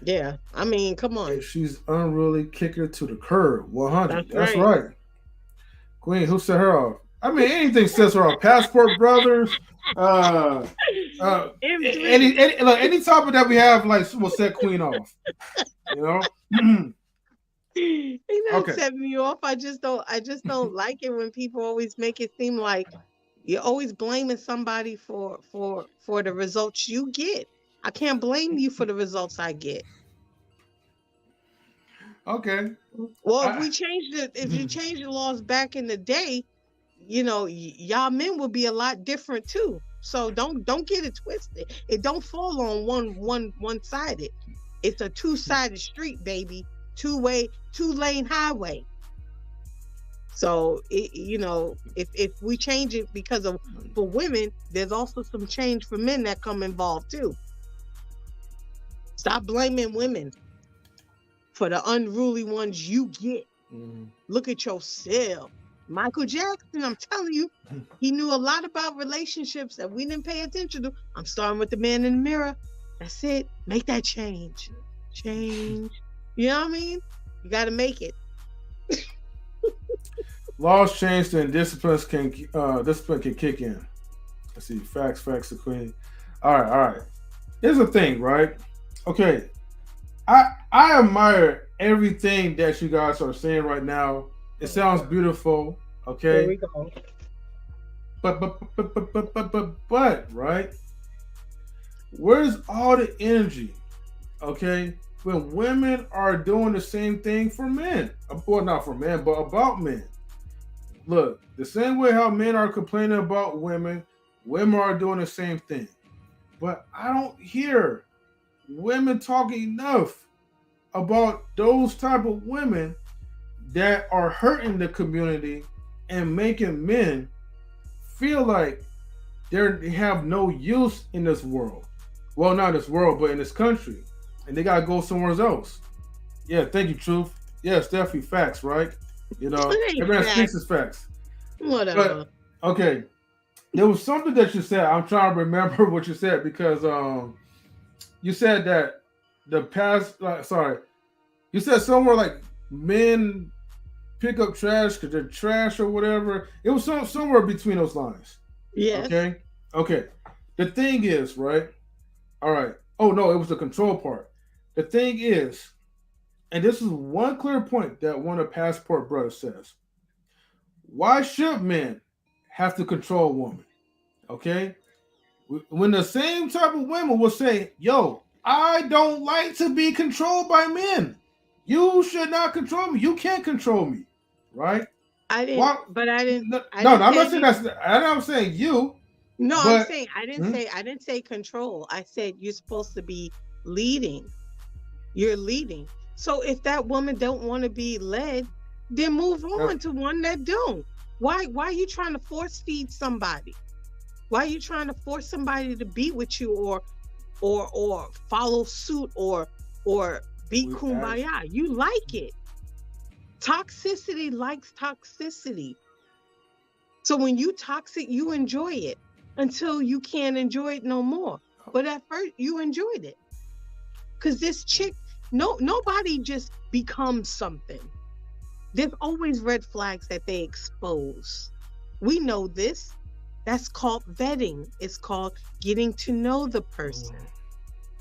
Yeah, I mean, come on. If she's unruly, kick her to the curb. 100. That's right. Queen, who set her off? I mean, anything sets her off. Passport brothers. Any topic that we have, will set Queen off. Ain't not Okay. setting me off. I just don't like it when people always make it seem like you're always blaming somebody for the results you get. I can't blame you for the results I get. Okay. Well, I, if you change the laws back in the day, y'all men would be a lot different too. So don't get it twisted. It don't fall on one sided. It's a two-sided street, baby. Two-way, two-lane highway. So if we change it because of for women, there's also some change for men that come involved too. Stop blaming women for the unruly ones you get. Look at yourself. Michael Jackson, I'm telling you, he knew a lot about relationships that we didn't pay attention to. I'm starting with the man in the mirror. That's it. Make that change. Change. You know what I mean? You got to make it. laws changed and discipline can kick in. I see. Facts, the queen. All right. Here's the thing, right? Okay. I admire everything that you guys are saying right now. It sounds beautiful. Here Okay. we go. But right? Where's all the energy? Okay. When women are doing the same thing for men. Well, not for men, but about men. Look, the same way how men are complaining about women are doing the same thing. But I don't hear women talking enough about those type of women that are hurting the community and making men feel like they have no use in this world. Well, not this world, but in this country. And they gotta go somewhere else. Yeah, thank you, Truth. Yeah, it's definitely facts, right? Everyone that speaks is facts. Whatever. But okay, there was something that you said. I'm trying to remember what you said because you said that the past. You said somewhere like men pick up trash because they're trash or whatever. It was somewhere between those lines. Yes. Okay. The thing is, right? All right. Oh no, it was the control part. The thing is, and this is one clear point that one of Passport Brothers says. Why should men have to control a woman? Okay? When the same type of women will say, yo, I don't like to be controlled by men. You should not control me. You can't control me. Right? I didn't. Why? But I didn't. No, I no, didn't I'm say not saying that's. I'm not saying you. No, but, I'm saying I didn't say control. I said you're supposed to be leading. You're leading. So if that woman don't want to be led, then move on to one that don't. Why are you trying to force feed somebody? Why are you trying to force somebody to be with you or follow suit or be kumbaya? You like it. Toxicity likes toxicity. So when you toxic, you enjoy it until you can't enjoy it no more. But at first you enjoyed it. Cause this chick, nobody just becomes something. There's always red flags that they expose. We know this. That's called vetting. It's called getting to know the person.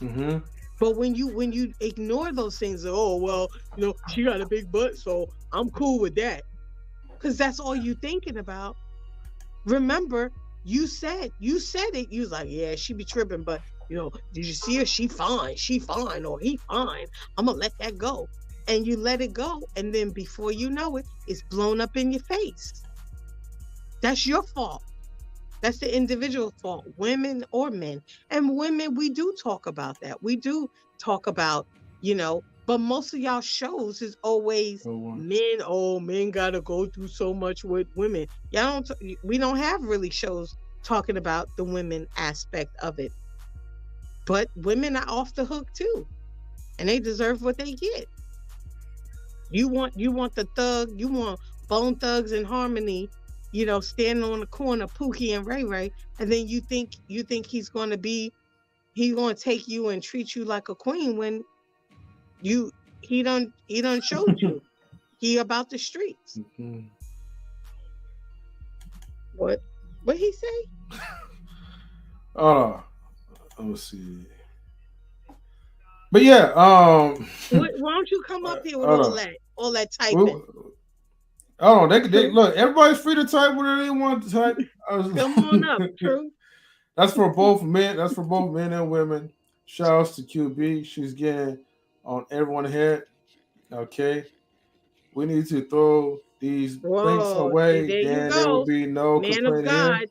Mm-hmm. But when you ignore those things, oh well, she got a big butt, so I'm cool with that. Cause that's all you thinking about. Remember, you said it. You was like, yeah, she be tripping, but did you see her? She fine, or he fine. I'm gonna let that go. And you let it go, and then before you know it, it's blown up in your face. That's your fault. That's the individual fault, women or men. And women, we do talk about that. We do talk about, but most of y'all shows is always men. Oh, men gotta go through so much with women. We don't have really shows talking about the women aspect of it. But women are off the hook too, and they deserve what they get. You want the thug, you want Bone Thugs and Harmony, standing on the corner, Pookie and Ray Ray, and then you think he's gonna take you and treat you like a queen when he done showed you he about the streets. Mm-hmm. What he say? Let me see. But yeah, why don't you come up here with all that? all that typing. Oh, they look. Everybody's free to type whatever they want to type. Come on up, True. That's for both men. That's for both men and women. Shouts to QB. She's getting on everyone's head. Okay, we need to throw these links Whoa, see, away. there you Then there will go. be no Man of complaining here. God.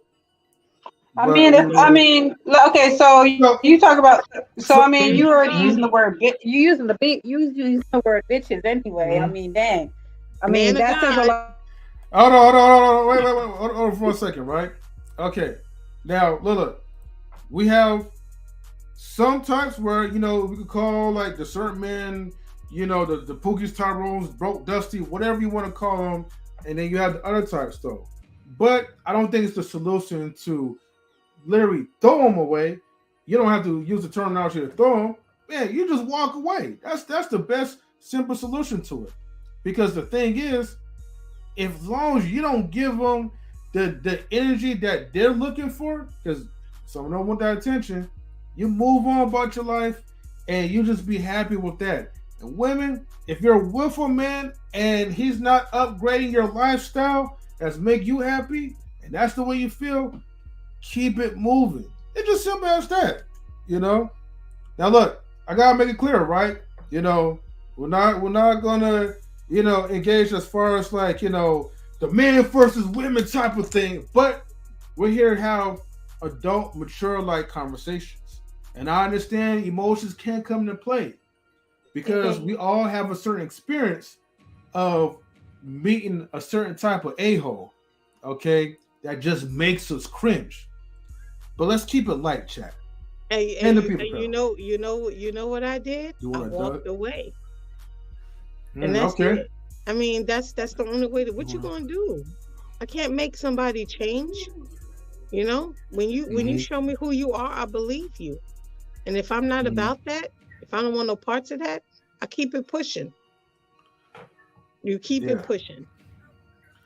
Okay, so you talk about, so I mean, you already Mhm. using the word you using the word bitches anyway. I Mhm. mean, dang. I mean, Man of that says a God. lot. Hold on. Wait. Hold on for a second, right? Okay. Now, Lola, we have some types where we could call like the certain men, the Pookies, Tyrones, Broke Dusty, whatever you want to call them, and then you have the other types though. But I don't think it's the solution to literally throw them away. You don't have to use the terminology to throw them. Man, you just walk away. That's the best simple solution to it. Because the thing is, if as long as you don't give them the energy that they're looking for, because some don't want that attention, you move on about your life and you just be happy with that. And women, if you're with a man and he's not upgrading your lifestyle that's make you happy, and that's the way you feel, keep it moving. It's just simple as that. You know. Now look, I gotta make it clear, right? We're not gonna, engage as far as like, the men versus women type of thing. But we're here to have adult, mature like conversations. And I understand emotions can come into play because we all have a certain experience of meeting a certain type of a-hole, okay, that just makes us cringe. But let's keep it light, chat. And the people You know what I did? I walked away. And that's okay. it. I mean, that's the only way what you gonna do? I can't make somebody change. When you show me who you are, I believe you. And if I'm not about that, if I don't want no parts of that, I keep it pushing. You keep it pushing.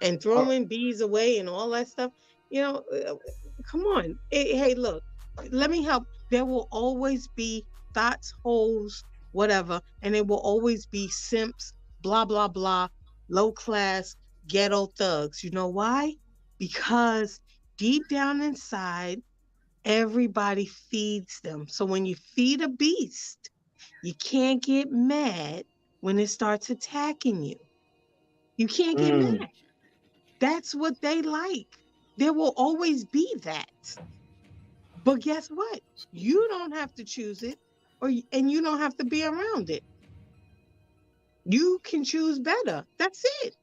And throwing bees away and all that stuff. Come on. Hey, look, let me help. There will always be thoughts, holes, whatever, and there will always be simps, blah, blah, blah, low class, ghetto thugs. You know why? Because deep down inside, everybody feeds them. So when you feed a beast, you can't get mad when it starts attacking you. You can't get mad. That's what they like. There will always be that. But guess what? You don't have to choose it, and you don't have to be around it. You can choose better. That's it.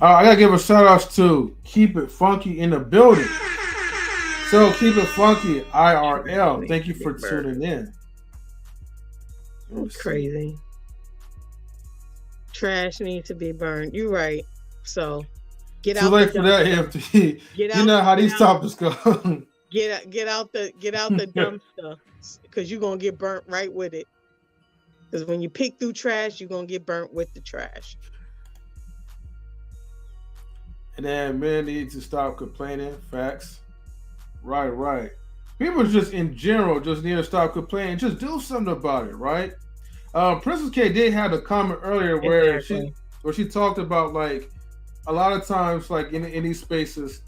I gotta give a shout out to Keep It Funky in the building. So Keep It Funky IRL. Thank you for tuning in. It's crazy. Trash needs to be burned. You're right. So get too out. Late for that, EFT. You know how these topics go. Get out the dumpster, because you're gonna get burnt right with it. Because when you pick through trash, you're gonna get burnt with the trash. And then men need to stop complaining. Facts. Right. People just in general just need to stop complaining. Just do something about it, right? Princess K did have a comment earlier where she talked about like a lot of times like in these spaces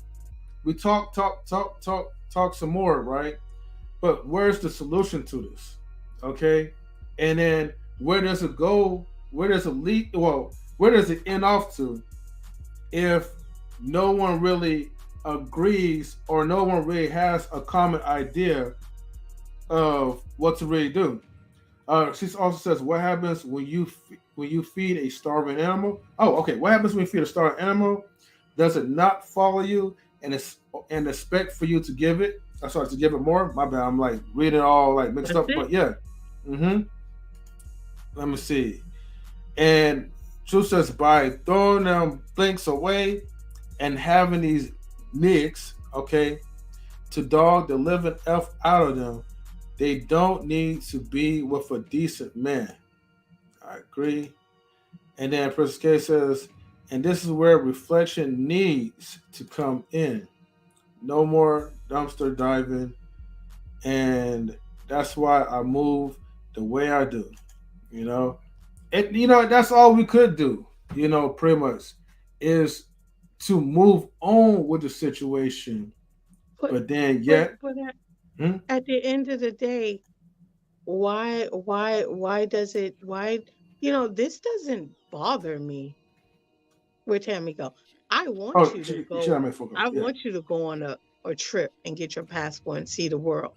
we talk some more, right? But where's the solution to this? Okay, and then where does it go? Where does it lead? Well, where does it end off to if no one really agrees or no one really has a common idea of what to really do? She also says, "What happens when you feed a starving animal?" Oh, okay. What happens when you feed a starving animal? Does it not follow you and expect for you to give it? Sorry, to give it more. My bad. I'm like reading all like mixed up, but yeah. Let me see. And Truth says, by throwing them blinks away and having these nicks, okay, to dog the living F out of them, they don't need to be with a decent man. I agree. And then Princess K says, and this is where reflection needs to come in. No more dumpster diving. And that's why I move the way I do. You know, that's all we could do. Pretty much is to move on with the situation. But But then but yet, but hmm? at the end of the day, why does it why this doesn't bother me. Where Tammy go? I want Oh, you to she go. I made focus. I Yeah. want you to go on a trip and get your passport and see the world.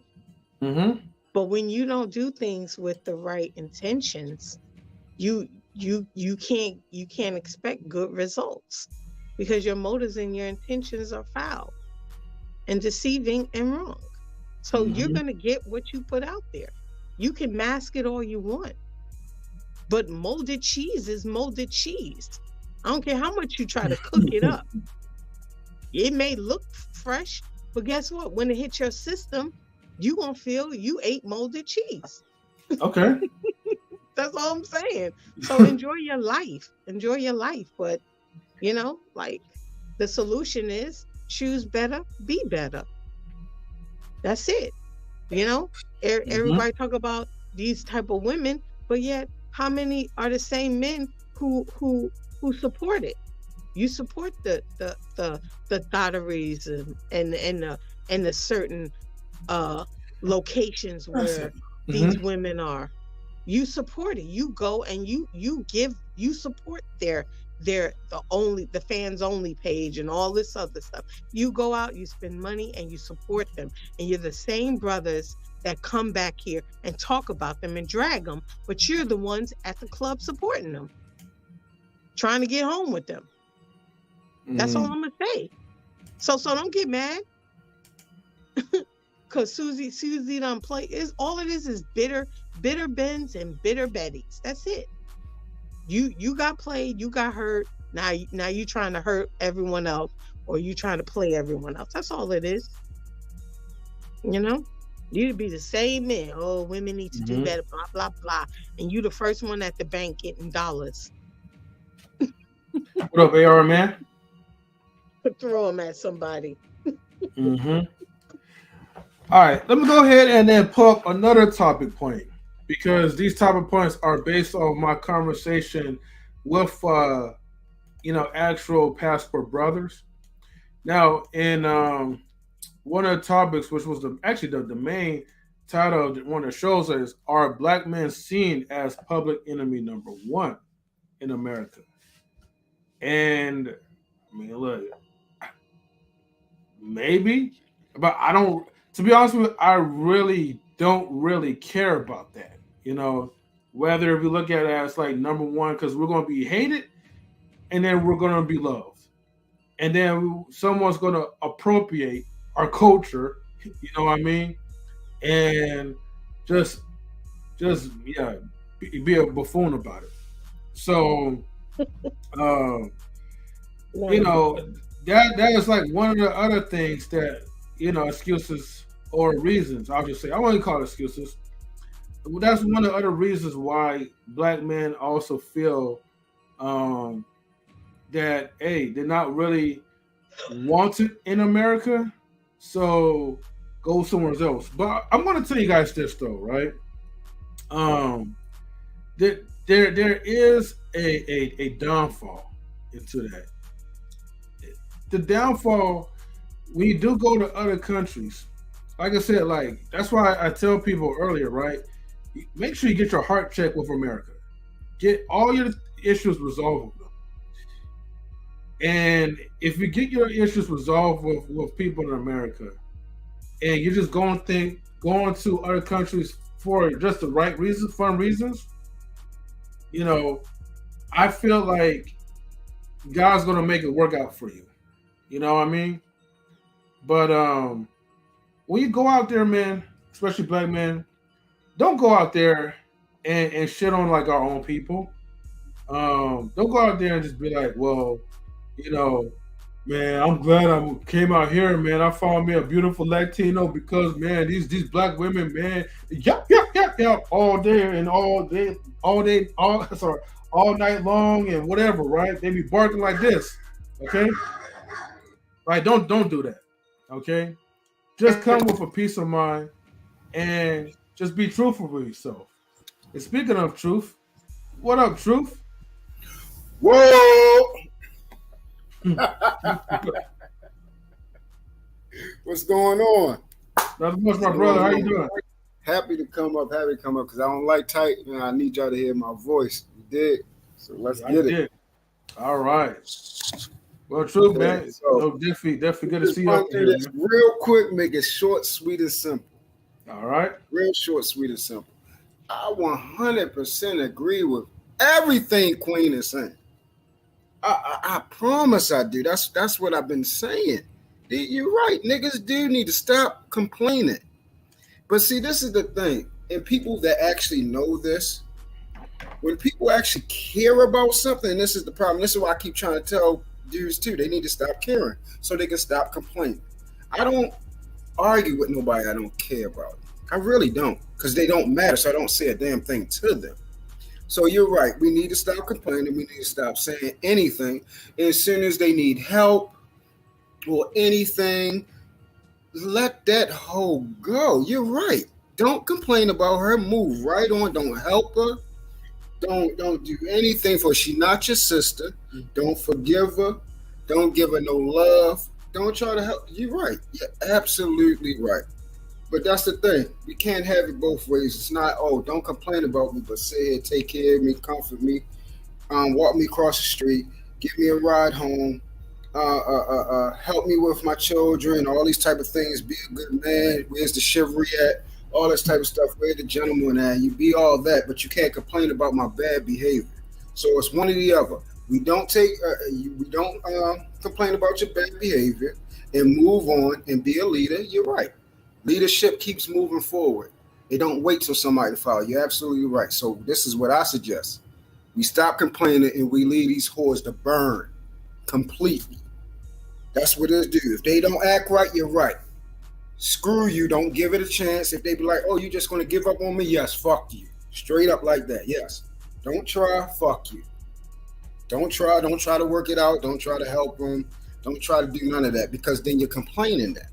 Mm-hmm. But when you don't do things with the right intentions, you you can't expect good results because your motives and your intentions are foul and deceiving and wrong. So you're Mm-hmm. going to get what you put out there. You can mask it all you want, but molded cheese is molded cheese. I don't care how much you try to cook it up. It may look fresh, but guess what? When it hits your system, you gonna feel you ate molded cheese. Okay. That's all I'm saying. So enjoy your life. Enjoy your life. But like the solution is choose better, be better. That's it. You know, Mm-hmm. everybody talk about these type of women, but yet how many are the same men who support it? You support the thotteries and the certain uh locations where Mm-hmm. these women are. You support it. You go and you support the fans only page and all this other stuff. You go out, you spend money and you support them. And you're the same brothers that come back here and talk about them and drag them, but you're the ones at the club supporting them, trying to get home with them. That's all Mm-hmm. I'm gonna say. So don't get mad because Susie don't play. Is all it is bitter Bens and bitter Bettys. That's it. You got played, you got hurt. Now you trying to hurt everyone else, or you trying to play everyone else. That's all it is. You know, you'd be the same man. Oh, women need to do Mm-hmm. better. Blah blah blah. And you the first one at the bank getting dollars. What up, AR man? Throw them at somebody. Mm-hmm. All right, let me go ahead and then pull up another topic point because these topic points are based on my conversation with actual passport brothers. Now, in one of the topics, which was actually the main title of one of the shows, is "Are Black Men Seen as Public Enemy Number One in America?" And I mean, look, maybe, but I don't. To be honest with you, I really don't really care about that. Whether if you look at it as like number one, because we're going to be hated, and then we're going to be loved, and then someone's going to appropriate our culture. You know what I mean? And just, yeah, be a buffoon about it. So, um, you No. know, that is like one of the other things that excuses or reasons. I'll just say I won't call it excuses. That's one of the other reasons why black men also feel um, that hey, they're not really wanted in America, so go somewhere else. But I'm going to tell you guys this though, right? Um, there is a downfall into that. The downfall when you do go to other countries, like I said, like that's why I tell people earlier, right? Make sure you get your heart checked with America. Get all your issues resolved with them. And if you get your issues resolved with people in America, and you're just going to other countries for just the right reasons, fun reasons, I feel like God's gonna make it work out for you. You know what I mean? But when you go out there, man, especially black men, don't go out there and shit on like our own people. Don't go out there and just be like, well, you know, man, I'm glad I came out here, man. I found me a beautiful Latino because man, these black women, man, yep, all day and all sorry, all night long and whatever, right? They be barking like this, okay? Like, don't do that, okay? Just come with a peace of mind and just be truthful with yourself. And speaking of truth, What up, Truth? Whoa! What's going on? Not much, my brother. How you doing? Happy to come up because I don't like tight, and I need y'all to hear my voice. You did, so let's get it. All right. Well, Truth, man. So definitely good to see you up here. Real quick, make it short, sweet, and simple. All right. Real short, sweet, and simple. I 100% agree with everything Queen is saying. I promise I do. That's what I've been saying. You're right. Niggas do need to stop complaining. But see, this is the thing. And people that actually know this, when people actually care about something, this is the problem. This is why I keep trying to tell dudes too. They need to stop caring so they can stop complaining. I don't argue with nobody I don't care about. I really don't, because they don't matter, so I don't say a damn thing to them. So you're right. We need to stop complaining. We need to stop saying anything. And as soon as they need help or anything, let that hoe go. You're right. Don't complain about her. Move right on. Don't help her. Don't do anything for her. She's not your sister. Don't forgive her. Don't give her no love. Don't try to help. You're right. You're absolutely right. But that's the thing. We can't have it both ways. It's not, oh, don't complain about me, but say it, take care of me, comfort me, walk me across the street, give me a ride home, help me with my children, all these type of things. Be a good man. Where's the chivalry at? All this type of stuff. Where the gentleman at? You be all that, but you can't complain about my bad behavior. So it's one or the other. We don't complain about your bad behavior and move on and be a leader. You're right. Leadership keeps moving forward. They don't wait till somebody to follow. You're absolutely right. So this is what I suggest. We stop complaining and we leave these whores to burn completely. That's what it do. If they don't act right, you're right. Screw you. Don't give it a chance. If they be like, oh, you're just going to give up on me? Yes, fuck you. Straight up like that. Yes. Don't try. Fuck you. Don't try. Don't try to work it out. Don't try to help them. Don't try to do none of that, because then you're complaining that.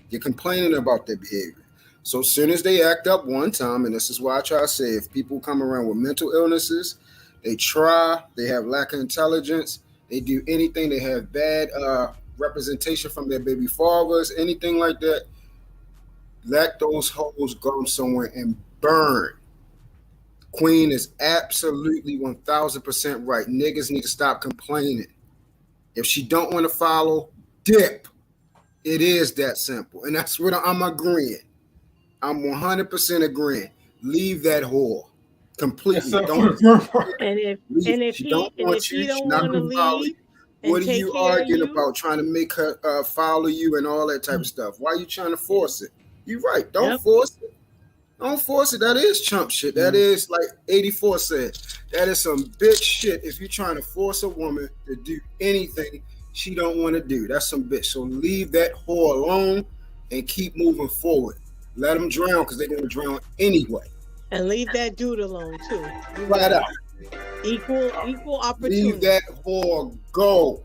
You're complaining about their behavior. So as soon as they act up one time, and this is why I try to say, if people come around with mental illnesses, they have lack of intelligence, they do anything, they have bad representation from their baby fathers, anything like that, let those hoes go somewhere and burn. Queen is absolutely 1,000% right. Niggas need to stop complaining. If she don't want to follow, dip. It is that simple. And that's what I'm agreeing. I'm 100% agreeing. Leave that whore completely. If he don't want to leave, what are you arguing about? Trying to make her follow you and all that type of stuff. Why are you trying to force it? You're right. Don't force it. Don't force it. That is chump shit. That is, like 84 said, that is some bitch shit if you're trying to force a woman to do anything she don't want to do. That's some bitch. So leave that whore alone and keep moving forward. Let them drown, because they're going to drown anyway. And leave that dude alone too. Flat out. Equal opportunity. Leave that whore go.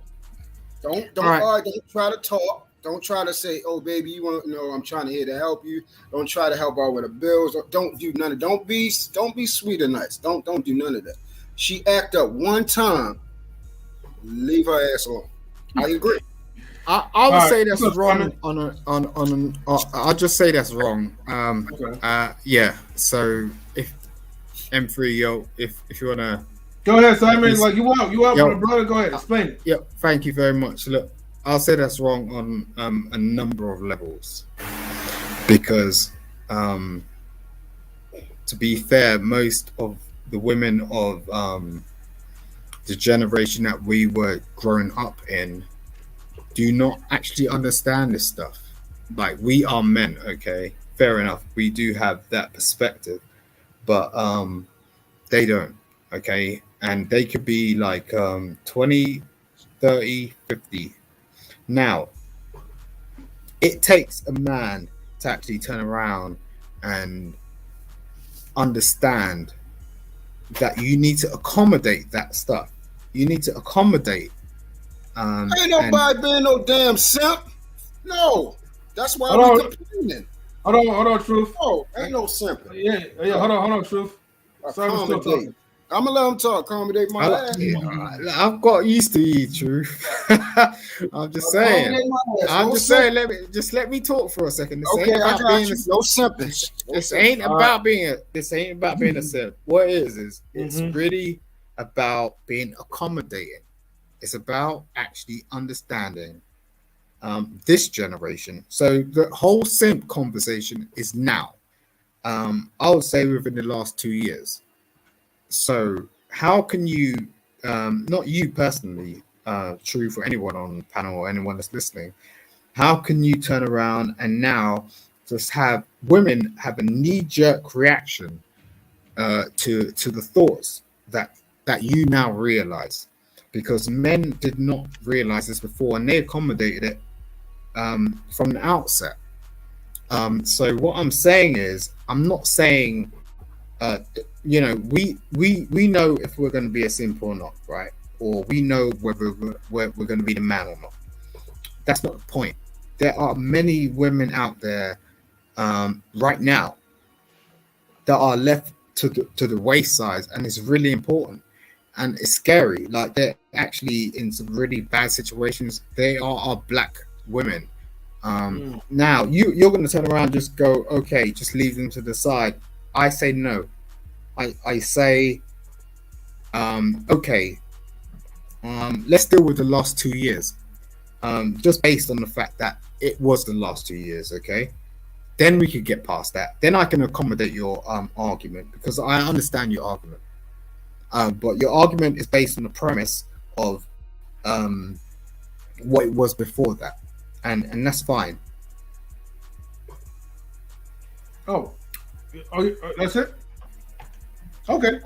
Don't argue. Don't try to talk. Don't try to say, oh baby, you want I'm trying to here to help you. Don't try to help out with the bills. Don't do none of. Don't be sweet or nice. Don't do none of that. She act up one time. Leave her ass alone. I agree. I would say that's wrong I'll just say that's wrong. Yeah. So if M3, if you wanna go ahead, Simon. Like you want my brother. Go ahead, explain it. Yeah. Thank you very much. Look, I'll say that's wrong on a number of levels, because to be fair, most of the women of the generation that we were growing up in do not actually understand this stuff. Like, we are men, okay, fair enough, we do have that perspective, but they don't, okay, and they could be like 20, 30, 50. Now it takes a man to actually turn around and understand that you need to accommodate that stuff. You need to accommodate. Ain't nobody being no damn simp. No, that's why we're complaining. Hold on, Truth. Oh, ain't no simp. Yeah. Hold on, Truth. Accommodate. I'm gonna let him talk. Accommodate my ass. I've got used to you, Truth. I'm just saying. Let me talk for a second. This Okay, ain't I about got being you. No simping. This ain't about being a simp. What it is it's really about being accommodating. It's about actually understanding this generation. So the whole simp conversation is now. I would say within the last 2 years. So how can you, not you personally, Truth, or anyone on the panel or anyone that's listening, how can you turn around and now just have women have a knee-jerk reaction to the thoughts that you now realize? Because men did not realize this before, and they accommodated it from the outset. So what I'm saying is, I'm not saying, we know if we're going to be a simp or not, right? Or we know whether we're going to be the man or not. That's not the point. There are many women out there right now that are left to the wayside, and it's really important. And it's scary. Like, they're actually in some really bad situations. They are black women. Now you're going to turn around and just go, okay, just leave them to the side. I say no. I say, okay, let's deal with the last 2 years. Just based on the fact that it was the last 2 years, okay? Then we could get past that. Then I can accommodate your argument, because I understand your argument. But your argument is based on the premise of what it was before that, and that's fine. Oh, that's it. Okay.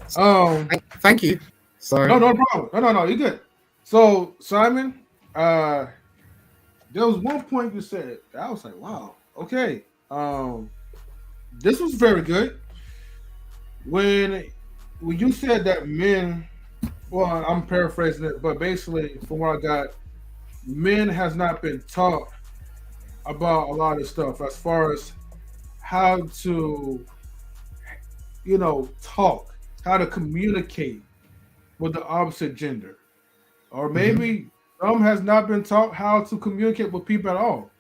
Thank you. Sorry. No problem. No, you're good. So, Simon, there was one point you said that I was like, wow, okay. This was very good. When you said that men, well, I'm paraphrasing it, but basically from what I got, men has not been taught about a lot of stuff as far as how to, talk, how to communicate with the opposite gender. Or maybe some has not been taught how to communicate with people at all.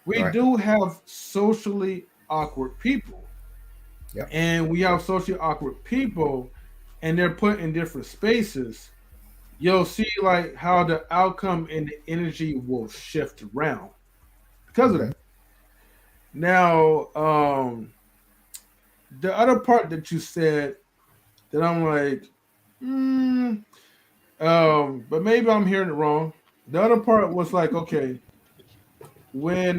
We do have socially awkward people. Yep. And we have socially awkward people, and they're put in different spaces. You'll see like how the outcome and the energy will shift around because of that. Now, the other part that you said that I'm like, but maybe I'm hearing it wrong. The other part was like, okay, when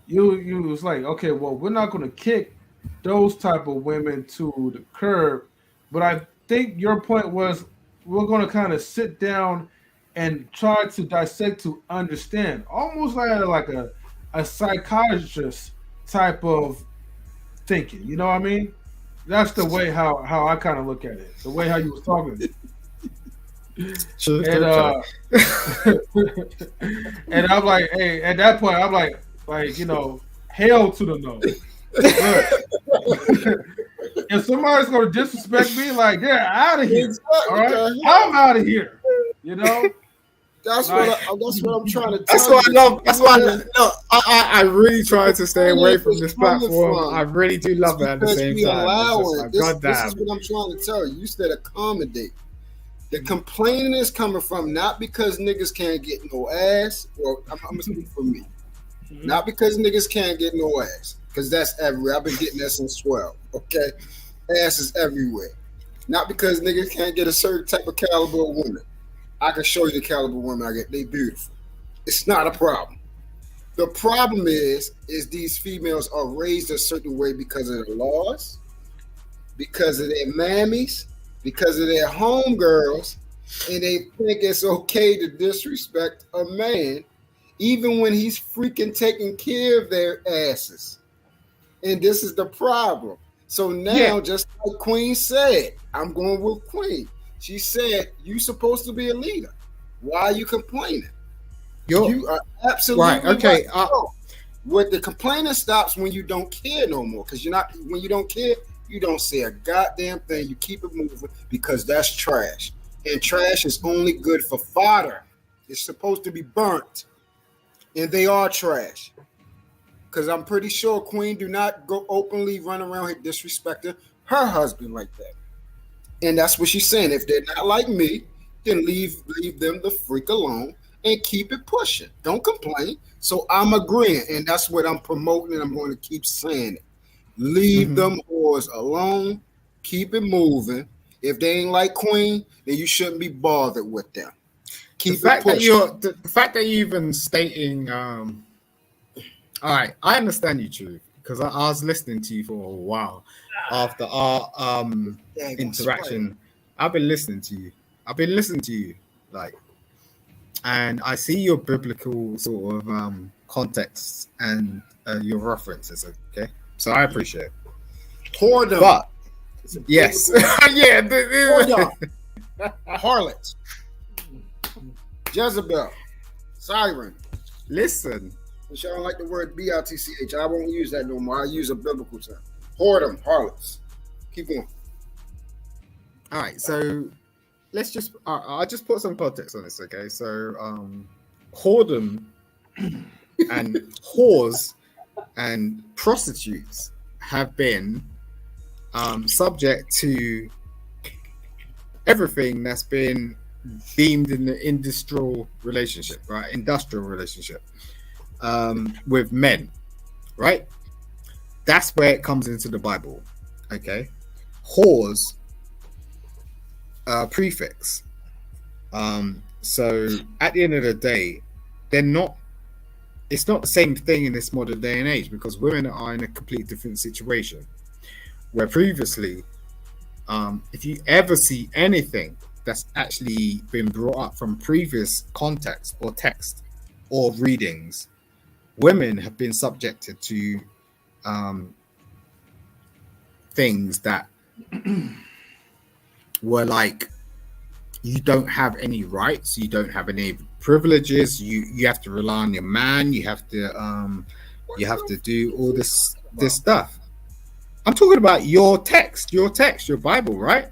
you was like, okay, well, we're not going to kick those type of women to the curb, but I think your point was we're going to kind of sit down and try to dissect to understand, almost like a psychiatrist type of thinking. You know what I mean? That's the way how I kind of look at it. The way how you was talking. And and I'm like, hey, at that point, I'm like hell to the no. If somebody's gonna disrespect me, like they're out of here. All right, I'm out of here. That's what I'm trying to tell That's you. what I love. That's why I really try to stay away from this platform. I really do love it at the same time. This is what I'm trying to tell you. You said accommodate. The complaining is coming from not because niggas can't get no ass, or I'm gonna speak for me. Not because niggas can't get no ass, because that's everywhere. I've been getting that since 12. Okay, ass is everywhere. Not because niggas can't get a certain type of caliber of woman. I can show you the caliber of women I get. They beautiful. It's not a problem. The problem is these females are raised a certain way because of the laws, because of their mammies, because of their homegirls, and they think it's okay to disrespect a man, even when he's freaking taking care of their asses. And this is the problem. So now, just like Queen said, I'm going with Queen. She said, you supposed to be a leader. Why are you complaining? You are absolutely right. Okay. What the complaining stops when you don't care no more. Because when you don't care, You don't say a goddamn thing. You keep it moving because that's trash. And trash is only good for fodder. It's supposed to be burnt. And they are trash. Because I'm pretty sure Queen do not go openly run around here disrespecting her husband like that. And that's what she's saying. If they're not like me, then leave them the freak alone and keep it pushing. Don't complain. So I'm agreeing. And that's what I'm promoting, and I'm going to keep saying it. Leave them whores alone. Keep it moving. If they ain't like Queen, then you shouldn't be bothered with them. Keep the it pushing. The fact that you're even stating, all right, I understand you, Truth, because I was listening to you for a while after our interaction. I've been listening to you, like, and I see your biblical sort of context and your references. Okay, so I appreciate it. Whoredom. But yes, yeah, Whoredom. Harlot. Jezebel. Siren. Listen. Which I don't like the word bitch. I won't use that no more. I use a biblical term. Whoredom, harlots. Keep going. All right, so let's just I'll just put some context on this, okay? So whoredom and whores and prostitutes have been subject to everything that's been deemed in the industrial relationship, right? Industrial relationship with men, right? That's where it comes into the Bible, okay? Whores prefix. So at the end of the day, it's not the same thing in this modern day and age, because women are in a completely different situation. Where previously, if you ever see anything that's actually been brought up from previous context or text or readings, women have been subjected to things that were like, you don't have any rights, you don't have any privileges, you have to rely on your man, you have to do all this stuff. I'm talking about your text, your Bible, right?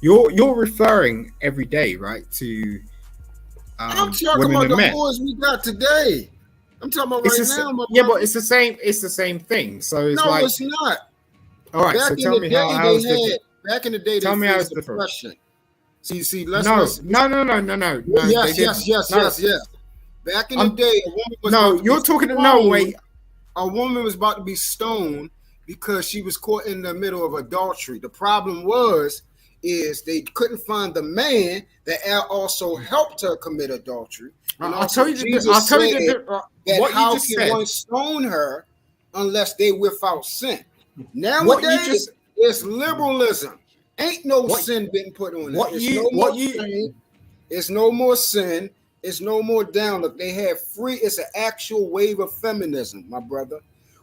You're referring every day, right, to I'm talking about the whores we got today. I'm talking about but it's the same thing. So it's no, like, it's not. All right, so tell me how it's different. Back in the day, tell me how it's different. See, let's no. Yes. Back in the day, a woman was you're talking a woman was about to be stoned because she was caught in the middle of adultery. The problem is they couldn't find the man that also helped her commit adultery. And I'll tell you that how can one stone her unless they without sin? Nowadays, it's liberalism. Ain't no sin being put on it. It's no more sin. It's no more down. Look, they have free. It's an actual wave of feminism, my brother.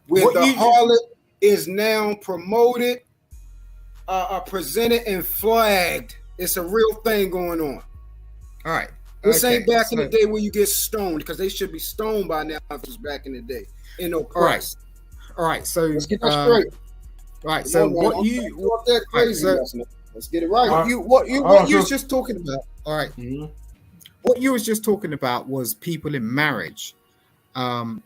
Where the harlot is now promoted, presented, and flagged. It's a real thing going on. All right. This ain't back in the day where you get stoned, because they should be stoned by now if it's back in the day. Ain't no price. All right. So let's get that straight. Right. So let's get it right. What you was just talking about. All right. Mm-hmm. What you was just talking about was people in marriage. And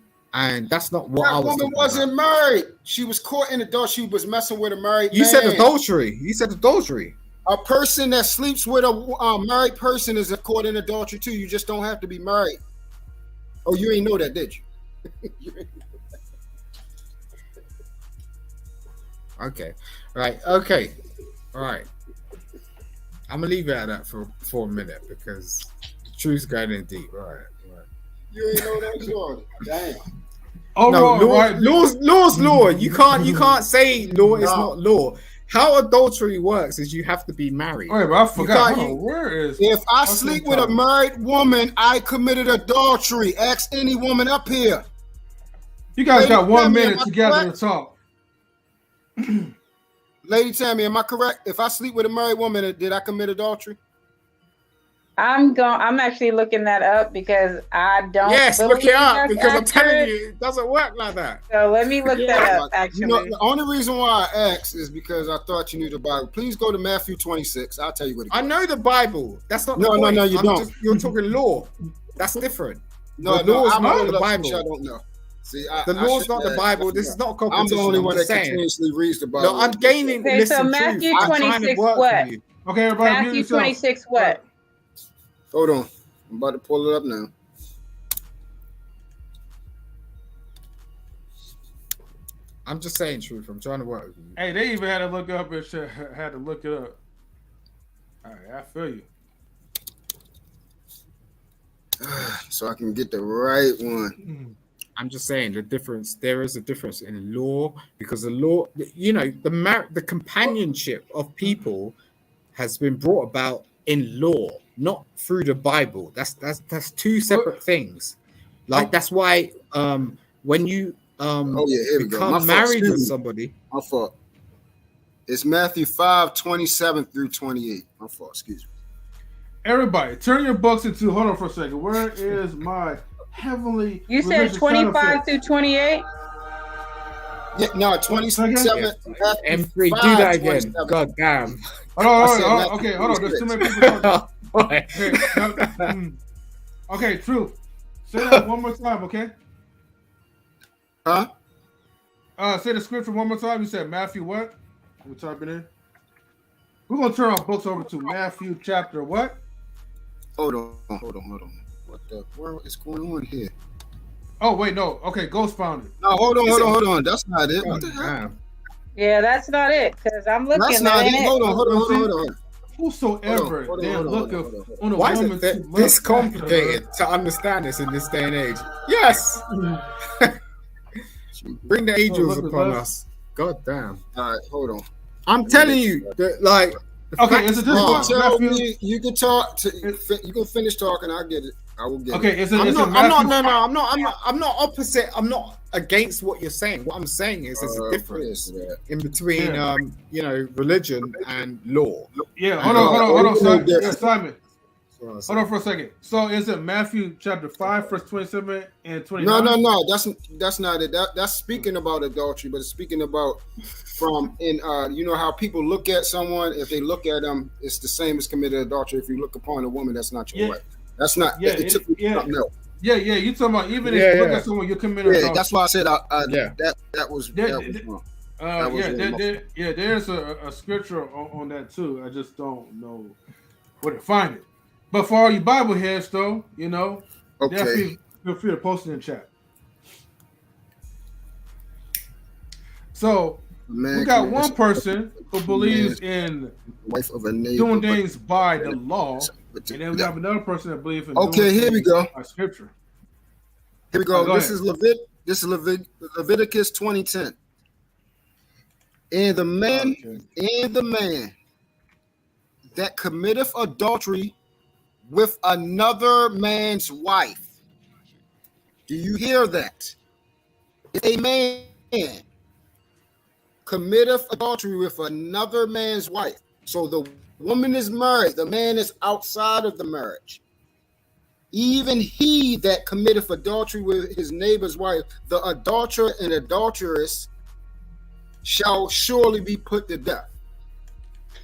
that's not what I was talking about. That woman wasn't married. She was caught in adultery. She was messing with a married man. You said adultery. A person that sleeps with a married person is caught in adultery too. You just don't have to be married. Oh, you ain't know that, did you? Okay. Right. Okay. All right. I'm gonna leave it at that for a minute, because the truth's going in deep. All right. You ain't know that, Jordan. Damn. Oh no, law's law. You can't say law is not law. How adultery works is you have to be married. Wait, but I forgot. If I sleep with a married woman, I committed adultery. Ask any woman up here. You guys got 1 minute together to talk. Lady Tammy, am I correct? If I sleep with a married woman, did I commit adultery? I'm actually looking that up because I don't. Yes, look it up that's because I'm telling accurate. you, it doesn't work like that. So let me look that up. Actually, You know, the only reason why I asked is because I thought you knew the Bible. Please go to Matthew 26. I'll tell you what it is. I know the Bible. That's not No, the point. no, you don't. You're talking law. That's different. No, the law's I'm not old the enough to Bible. I don't know. See, The law's not the Bible. This is not a competition. I'm the only one that saying. continuously reads the Bible. No, I'm gaining. Okay, so listen, Matthew truth. I'm trying to 26 work what? for you. Okay, everybody. Matthew 26 what? Hold on. I'm about to pull it up now. I'm just saying truth. I'm trying to work with you. Hey, they even had to look up and shit, had to look it up. All right, I feel you. So I can get the right one. I'm just saying the difference. There is a difference in law because the law, you know, the companionship of people has been brought about in law, not through the Bible. That's two separate things. Like that's why when you become married with somebody. My fault. It's Matthew 5:27 through 28. My fault. Excuse me. Everybody, turn your books into. Hold on for a second. Where is my heavenly? You said 25 through 28. Yeah, no, 27. M3, do that again. God damn. Hold on. Okay, hold on. There's too many people talking. Okay, Truth. Say that one more time, okay? Huh? Say the scripture one more time. You said Matthew what? We're typing in. We're gonna turn our books over to Matthew chapter what? Hold on. What the world is going on here? Oh wait, no. Okay, Ghost found it. No, hold on. That's not it. What the hell? Yeah, that's not it. Because I'm looking. That's not it. Hold on. Whosoever then looketh on a Why is woman it this complicated to understand this in this day and age? Yes. Bring the angels upon us. God damn. All right, hold on. I'm telling you that, like. Okay, is it this one? Tell me, you can talk. You can finish talking. I'll get it. I will get it. Okay, is it? I'm not opposite. I'm not against what you're saying. What I'm saying is there's a difference in between, you know, religion and law. Yeah, hold on, Simon. Hold on for a second. So is it Matthew chapter 5, verse 27 and 29? No. That's not it. That's speaking about adultery, but it's speaking about you know how people look at someone. If they look at them, it's the same as committed adultery. If you look upon a woman, that's not your wife. That's not. Yeah, it took me something else. Yeah. You talking about even if you look at someone, you're committing adultery. That's why I said that was wrong. There's a scripture on that too. I just don't know where to find it. But for all you Bible heads, though, you know, definitely feel free to post it in chat. So we got one person who believes in wife of a neighbor, doing things by the law, and then we have another person that believes in here we go. By scripture. Here we go. This is Leviticus 20:10. And the man that committeth adultery with another man's wife. Do you hear that? If a man committeth adultery with another man's wife. So the woman is married, the man is outside of the marriage. Even he that committeth adultery with his neighbor's wife, the adulterer and adulteress shall surely be put to death.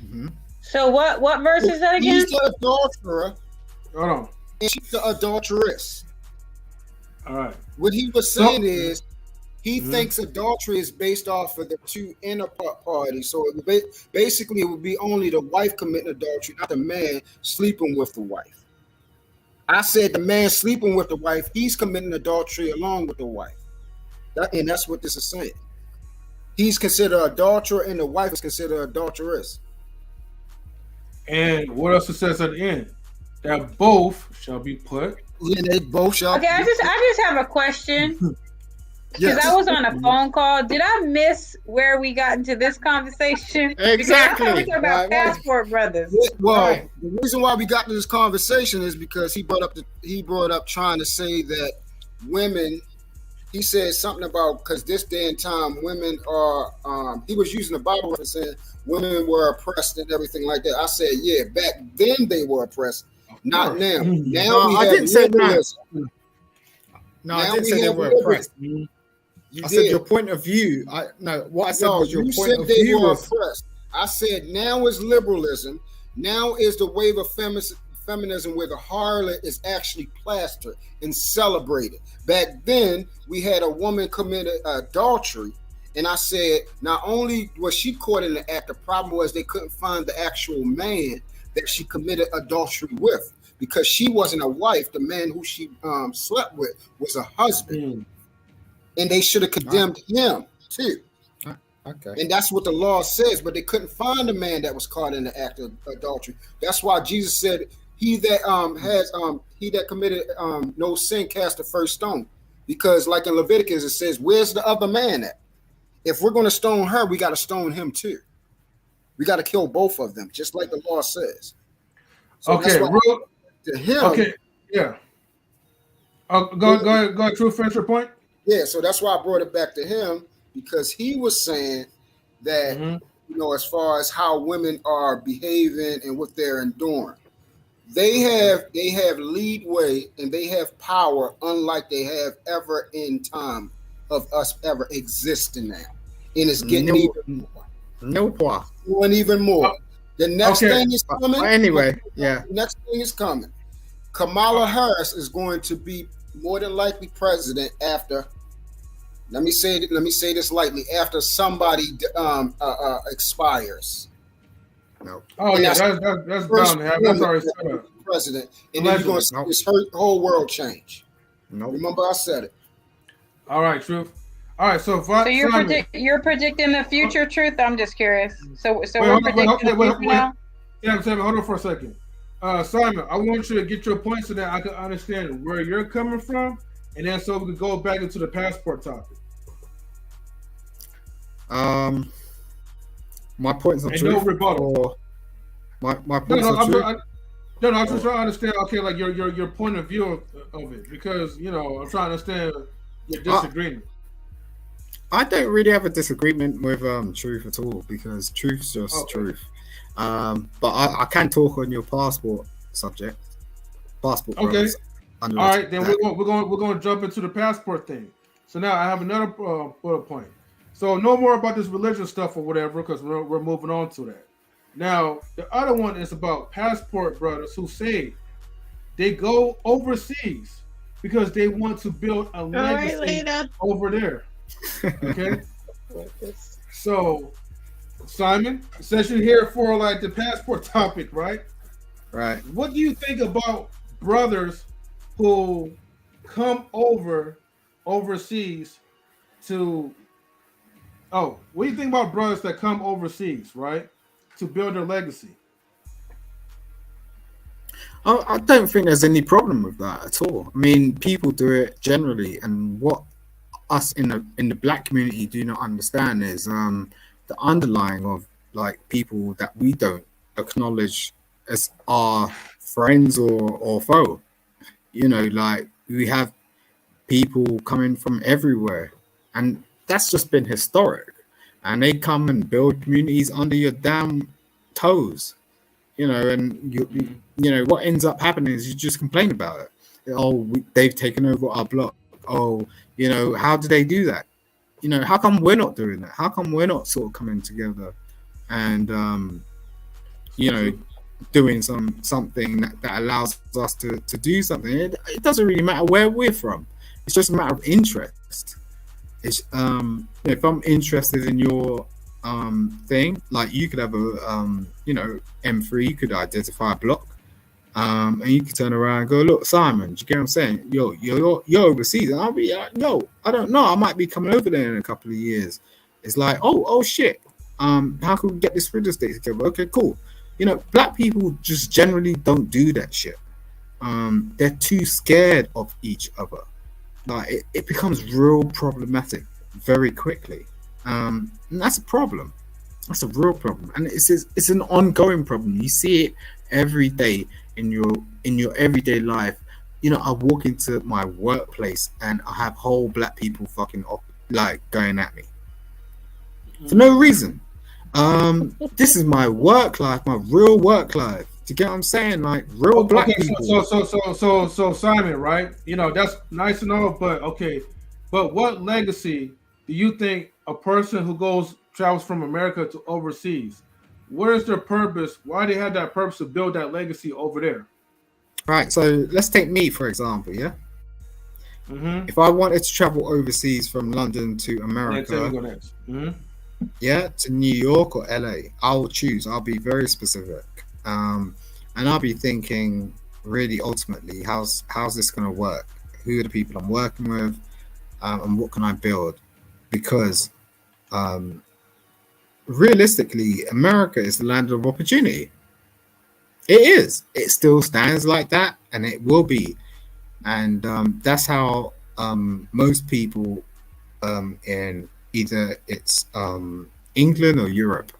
Mm-hmm. So what verse is that again? He's the adulterer. Hold on. And she's the adulteress. All right. What he was saying is he thinks adultery is based off of the two inner parties. So basically it would be only the wife committing adultery, not the man sleeping with the wife. I said the man sleeping with the wife, he's committing adultery along with the wife. And that's what this is saying. He's considered adulterer and the wife is considered adulteress. And what else it says at the end? That both shall be put. Yeah, they both shall. Okay, I just have a question. Because I was on a phone call. Did I miss where we got into this conversation? Exactly. Because I thought we were about passport brothers. Well, the reason why we got to this conversation is because he brought up trying to say that women. He said something about because this day and time women are. He was using the Bible and saying women were oppressed and everything like that. I said, yeah, back then they were oppressed. Not now. Now No, we I have didn't say that. liberalism. No, Now I didn't we say they have were liberalism. oppressed. You I did. said your point of view. What I said was your you point said of they view were was. oppressed. I said now is liberalism. Now is the wave of feminism where the harlot is actually plastered and celebrated. Back then, we had a woman committed adultery, and I said not only was she caught in the act, the problem was they couldn't find the actual man that she committed adultery with, because she wasn't a wife. The man who she slept with was a husband, and they should have condemned him too. Okay. And that's what the law says, but they couldn't find a man that was caught in the act of adultery. That's why Jesus said, he that committed no sin cast the first stone. Because like in Leviticus, it says, where's the other man at? If we're going to stone her, we got to stone him too. We got to kill both of them, just like the law says. So okay, to him. Okay, yeah. Go ahead, True, finish your point. Yeah, so that's why I brought it back to him, because he was saying that, as far as how women are behaving and what they're enduring, they have leadway and they have power unlike they have ever in time of us ever existing now. And it's getting even more. The next thing is coming. Anyway, yeah. The next thing is coming. Kamala Harris is going to be more than likely president after. Let me say this lightly. After somebody expires. No. Oh yeah, that's bound to happen. That's already set up. President, and then you're going to see this whole world change. No. Remember, I said it. All right, Truth. All right, so you're predicting the future, Truth. I'm just curious. So we're predicting the future now. Yeah, Simon, hold on for a second. Simon, I want you to get your point so that I can understand where you're coming from, and then so we can go back into the passport topic. My points of truth. No rebuttal. My points of truth. I'm just trying to understand. Okay, like your point of view of it, because I'm trying to understand your disagreement. I don't really have a disagreement with truth at all, because truth's just truth. But I can talk on your passport subject. Passport. Okay. All right, then we're going to jump into the passport thing. So now I have another bullet point. So no more about this religious stuff or whatever, because we're moving on to that. Now the other one is about passport brothers who say they go overseas because they want to build a legacy over there. Okay. So Simon, since you're here for like the passport topic, right? Right. What do you think about brothers who come overseas to? Oh, what do you think about brothers that come overseas, right, to build their legacy? I don't think there's any problem with that at all. I mean, people do it generally, and what us in the black community do not understand is the underlying of like people that we don't acknowledge as our friends or foe. Like we have people coming from everywhere, and that's just been historic. And they come and build communities under your damn toes, and you what ends up happening is you just complain about it. Oh, they've taken over our block. Oh, how do they do that? How come we're not doing that? How come we're not sort of coming together and doing something that allows us to do something? It doesn't really matter where we're from. It's just a matter of interest. It's if I'm interested in your thing, like you could have a M3, you could identify a block, and you could turn around and go, look, Simon, do you get what I'm saying? You're overseas, and I'll be no, I don't know, I might be coming over there in a couple of years. It's like, oh shit, how can we get this real estate together? Okay, cool. Black people just generally don't do that shit. They're too scared of each other. Like it becomes real problematic very quickly, and that's a problem. That's a real problem, and it's an ongoing problem. You see it every day in your everyday life. I walk into my workplace and I have whole black people fucking like going at me for no reason. This is my work life, my real work life. Do you get what I'm saying? Like real black people. So Simon, right? You know, that's nice and all, but okay. But what legacy do you think a person who travels from America to overseas, what is their purpose? Why they have that purpose to build that legacy over there? Right. So let's take me for example. Yeah. Mm-hmm. If I wanted to travel overseas from London to America, Mm-hmm. yeah, to New York or LA, I'll choose. I'll be very specific, and I'll be thinking really ultimately, how's this going to work? Who are the people I'm working with, and what can I build? Because realistically, America is the land of opportunity. It is. It still stands like that, and it will be. And that's how most people in either it's England or Europe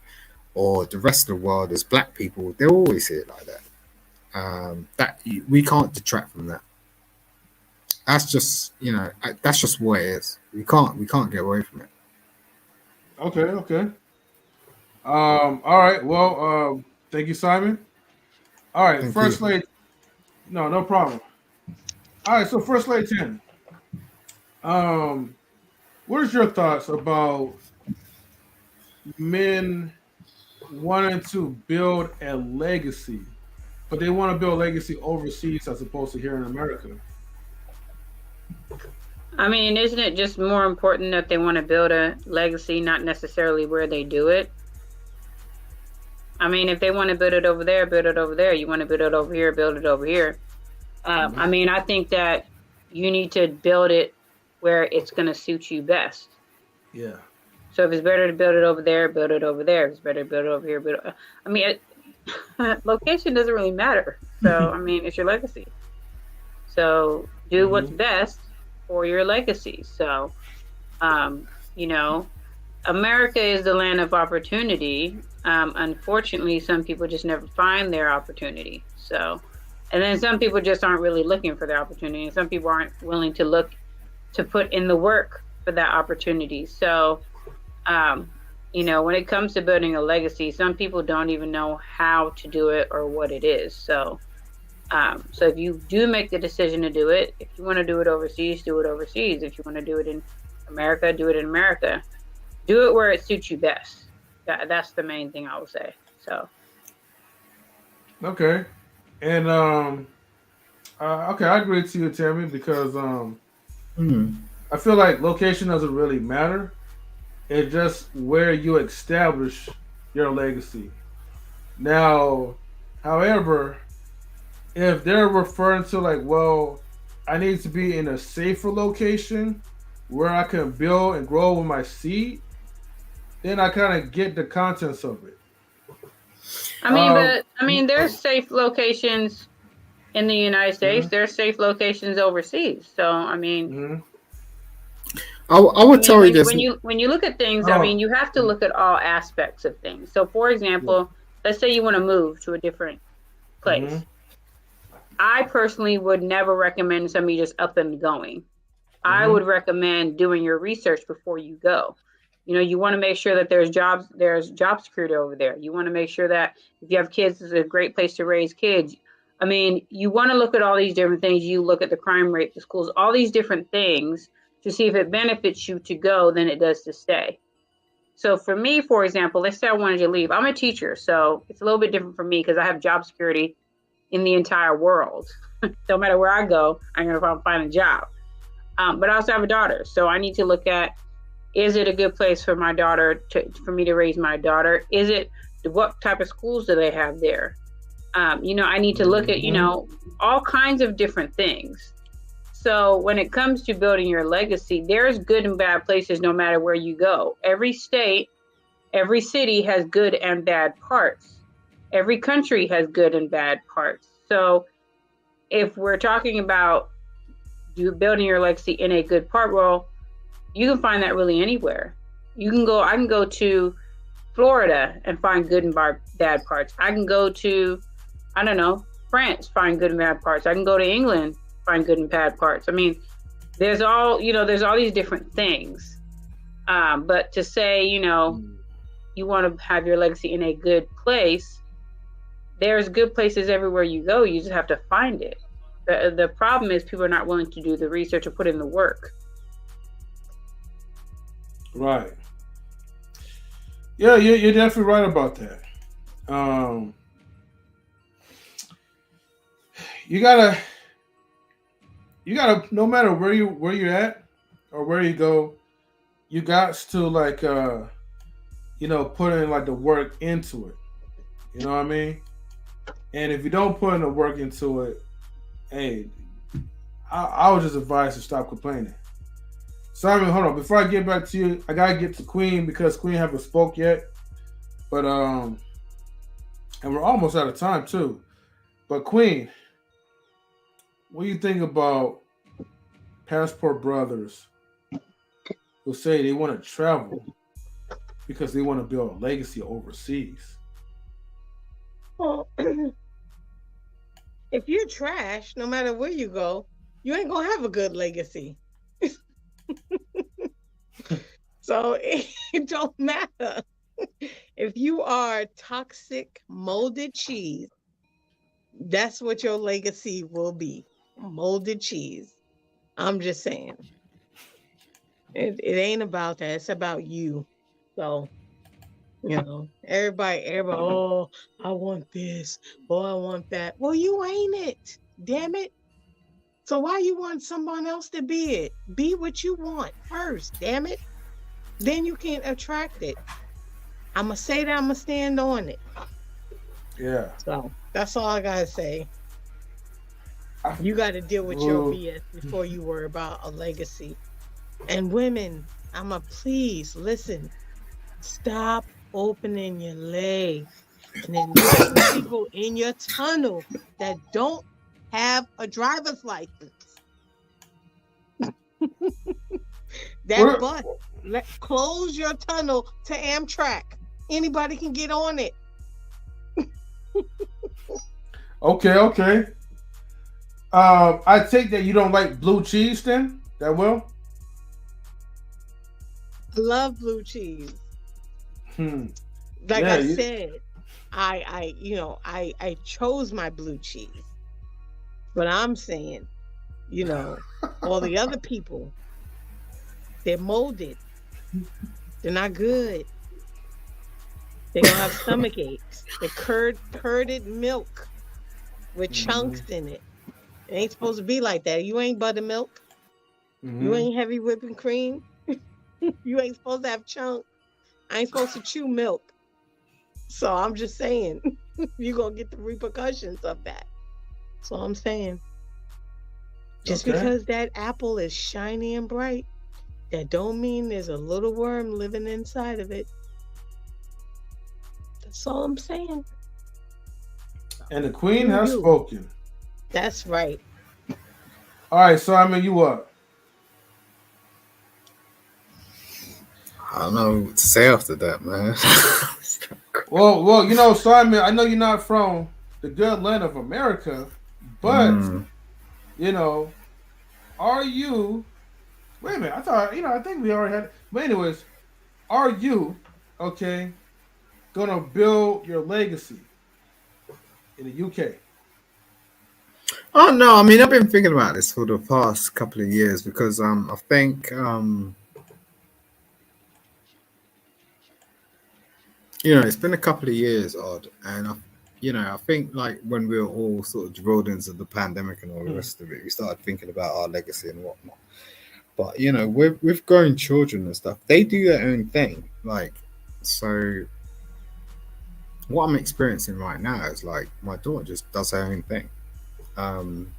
or the rest of the world as black people, they'll always see it like that. We can't detract from that. That's just that's just what it is. We can't get away from it. Okay. All right. Well, thank you, Simon. All right, Thank First you. Lady. No problem. All right, so First Lady Tammy. What is your thoughts about men wanting to build a legacy, but they want to build a legacy overseas as opposed to here in America? I mean, isn't it just more important that they want to build a legacy, not necessarily where they do it? I mean, if they want to build it over there, build it over there. You want to build it over here, build it over here. I mean, I think that you need to build it where it's going to suit you best. Yeah. So if it's better to build it over there, build it over there. If it's better to build it over here, I mean, location doesn't really matter. So, I mean, it's your legacy. So do what's best for your legacy. So, you know, America is the land of opportunity. Unfortunately, some people just never find their opportunity. So, and then some people just aren't really looking for their opportunity. And some people aren't willing to put in the work for that opportunity. So, you know, when it comes to building a legacy, some people don't even know how to do it or what it is. So, so if you do make the decision to do it, if you want to do it overseas, do it overseas. If you want to do it in America, do it in America. Do it where it suits you best. That's the main thing I would say. So. Okay. And okay, I agree with you, Tammy, because I feel like location doesn't really matter. It's just where you establish your legacy. Now, however, if they're referring to like, well, I need to be in a safer location where I can build and grow with my seed, then I kind of get the contents of it. I mean, there's safe locations in the United States. There's safe locations overseas. So, I mean, I would tell you this. When you look at things, I mean, you have to look at all aspects of things. So, for example, let's say you want to move to a different place. I personally would never recommend somebody just up and going. I would recommend doing your research before you go. You know, you want to make sure that there's job security over there. You want to make sure that if you have kids, it's a great place to raise kids. I mean, you want to look at all these different things. You look at the crime rate, the schools, all these different things to see if it benefits you to go than it does to stay. So for me, for example, let's say I wanted to leave. I'm a teacher, so it's a little bit different for me because I have job security in the entire world. No matter where I go, I'm going to find a job. But I also have a daughter, so I need to look at, is it a good place for my daughter for me to raise my daughter? Is it, what type of schools do they have there? You know, I need to look at, you know, all kinds of different things. So when it comes to building your legacy, there's good and bad places no matter where you go. Every state, every city has good and bad parts. Every country has good and bad parts. So if we're talking about you building your legacy in a good part, well, you can find that really anywhere. I can go to Florida and find good and bad parts. I can go to, I don't know, France, find good and bad parts. I can go to England, find good and bad parts. I mean, there's all these different things. But to say, you know, you want to have your legacy in a good place, there's good places everywhere you go. You just have to find it. The problem is people are not willing to do the research or put in the work. Right. Yeah, you're definitely right about that. You gotta no matter where you're at or where you go, you got to like put in like the work into it. You know what I mean? And if you don't put in the work into it, hey, I would just advise to stop complaining. Simon, hold on. Before I get back to you, I gotta get to Queen because Queen haven't spoke yet. But and we're almost out of time too. But Queen, what do you think about passport brothers who say they want to travel because they want to build a legacy overseas? Well, if you're trash, no matter where you go, you ain't gonna have a good legacy. So it don't matter. If you are toxic molded cheese, that's what your legacy will be. Molded cheese. I'm just saying. It ain't about that. It's about you. So, everybody, oh, I want this. Oh, I want that. Well, you ain't it. Damn it. So why you want someone else to be it? Be what you want first, damn it. Then you can attract it. I'm going to say that, I'm going to stand on it. Yeah. So that's all I got to say. You got to deal with your BS before you worry about a legacy. And women, please listen. Stop opening your legs and inviting people in your tunnel that don't have a driver's license. That bus, close your tunnel to Amtrak. Anybody can get on it. Okay. I take that you don't like blue cheese then? That will? I love blue cheese. Like I said, I chose my blue cheese. But I'm saying, all the other people, they're molded. They're not good. They're going to have stomach aches. They're curded milk with chunks in it. It ain't supposed to be like that. You ain't buttermilk. You ain't heavy whipping cream. You ain't supposed to have chunks. I ain't supposed to chew milk. So I'm just saying, you're going to get the repercussions of that. So I'm saying, just because that apple is shiny and bright, that don't mean there's a little worm living inside of it. That's all I'm saying. And the Queen has spoken. That's right. All right, Simon, you up? I don't know what to say after that, man. Well, Simon, I know you're not from the good land of America, but are you? Wait a minute. I thought I think we already had. But anyways, are you gonna build your legacy in the UK? Oh no, I mean I've been thinking about this for the past couple of years because I think it's been a couple of years odd, and I think like when we were all sort of drilled into the pandemic and all the rest of it, we started thinking about our legacy and whatnot. But with growing children and stuff, they do their own thing. Like, so what I'm experiencing right now is like my daughter just does her own thing. And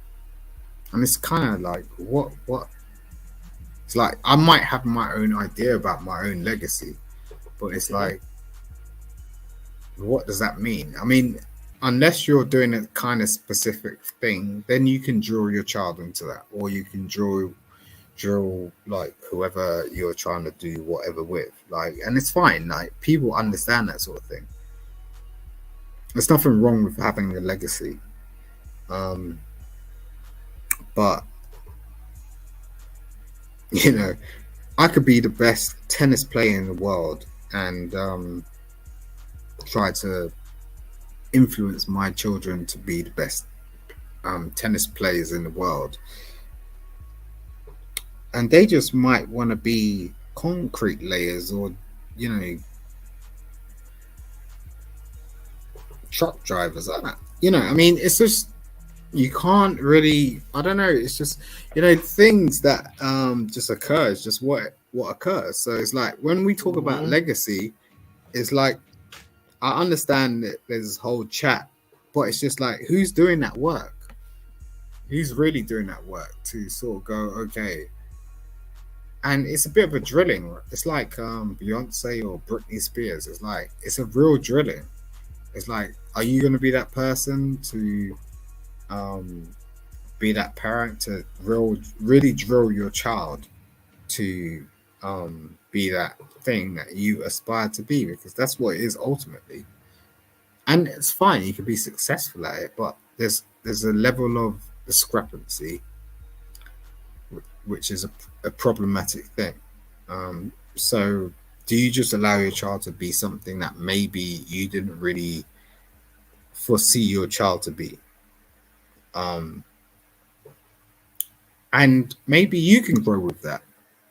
it's kind of like what it's like I might have my own idea about my own legacy, but it's like, what does that mean? I mean, unless you're doing a kind of specific thing, then you can drill your child into that, or you can drill like whoever you're trying to do whatever with, like, and it's fine. Like, people understand that sort of thing. There's nothing wrong with having a legacy. But I could be the best tennis player in the world and try to influence my children to be the best tennis players in the world, and they just might want to be concrete layers or, you know, truck drivers. You know, I mean, it's just, you can't really, I don't know, it's just, you know, things that just occur. It's just what occurs. So it's like when we talk about legacy, it's like, I understand that there's this whole chat, but it's just like, who's doing that work? Who's really doing that work to sort of go, okay. And it's a bit of a drilling. It's like Beyonce or Britney Spears. It's like, it's a real drilling. It's like, are you going to be that person to be that parent to really drill your child to be that thing that you aspire to be? Because that's what it is ultimately. And it's fine, you can be successful at it, but there's a level of discrepancy which is a problematic thing. So do you just allow your child to be something that maybe you didn't really foresee your child to be? And maybe you can grow with that,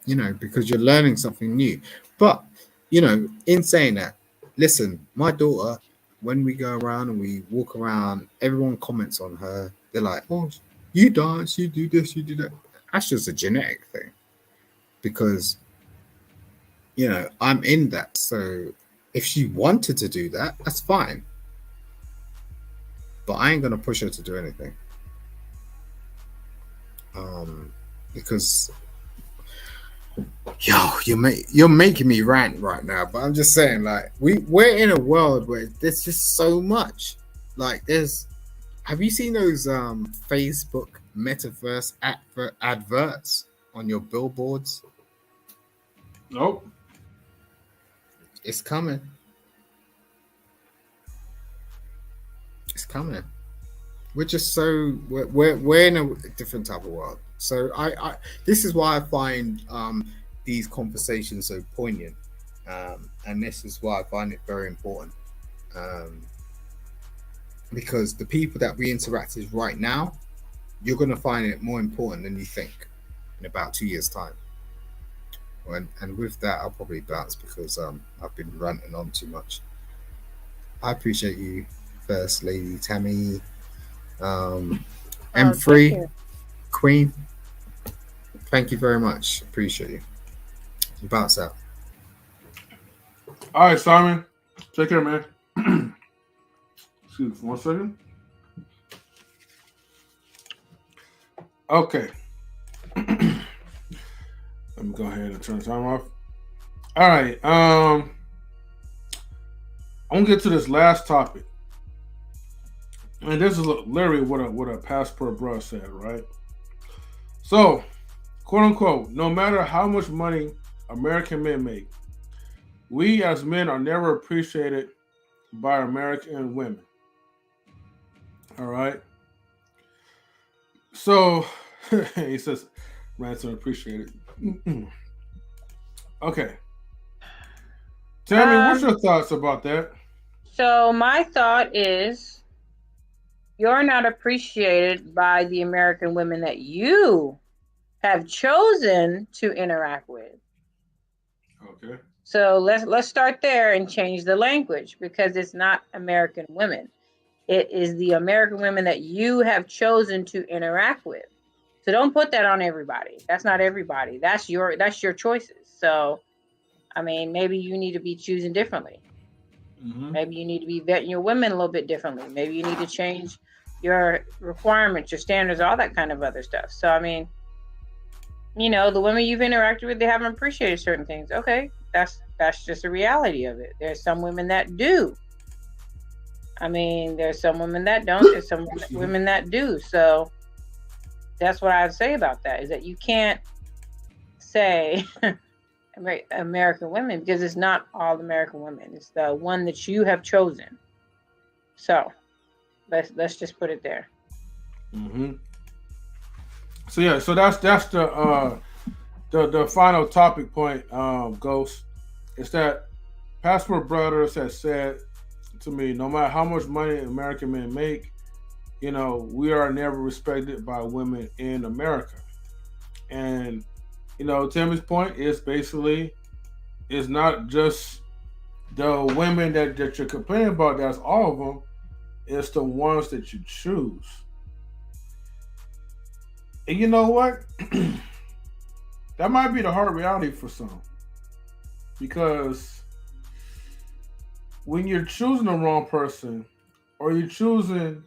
you know, because you're learning something new. But, you know, in saying that, listen, my daughter, when we go around and we walk around, everyone comments on her. They're like, oh, you dance, you do this, you do that. That's just a genetic thing. Because, you know, I'm in that. So if she wanted to do that, that's fine. But I ain't going to push her to do anything. Because, you're making me rant right now. But I'm just saying, like, we're in a world where there's just so much. Like, have you seen those Facebook metaverse adverts on your billboards? Nope. It's coming. It's coming. We're just we're in a different type of world. So I this is why I find these conversations so poignant, and this is why I find it very important, because the people that we interact with right now, you're going to find it more important than you think in about 2 years' time. And with that, I'll probably bounce because I've been ranting on too much. I appreciate you, First Lady Tammy, M3, Queen. Thank you very much. Appreciate you. Bounce out. All right, Simon. Take care, man. Excuse me for 1 second. Okay. Let me go ahead and turn the time off. All right. I'm gonna get to this last topic, and this is literally what a passport bro said, right? So, quote unquote, no matter how much money American men make, we as men are never appreciated by American women. All right. So he says, Ransom appreciated. Okay. Tammy, what's your thoughts about that? So my thought is, you're not appreciated by the American women that you have chosen to interact with. Okay. So let's start there and change the language, because it's not American women. It is the American women that you have chosen to interact with. So don't put that on everybody. That's not everybody. That's your choices. So, I mean, maybe you need to be choosing differently. Mm-hmm. Maybe you need to be vetting your women a little bit differently. Maybe you need to change your requirements, your standards, all that kind of other stuff. So, I mean, you know, the women you've interacted with, they haven't appreciated certain things. Okay, that's just a reality of it. There's some women that do. I mean, there's some women that don't. There's some women that do. So that's what I'd say about that, is that you can't say American women, because it's not all American women. It's the one that you have chosen. So let's just put it there. Mm-hmm. So yeah, so that's the final topic point, Ghost. It's that Passport Brothers has said to me, no matter how much money American men make, we are never respected by women in America. And Timmy's point is basically it's not just the women that you're complaining about. That's all of them. It's the ones that you choose. And you know what? That might be the hard reality for some. Because when you're choosing the wrong person, or you're choosing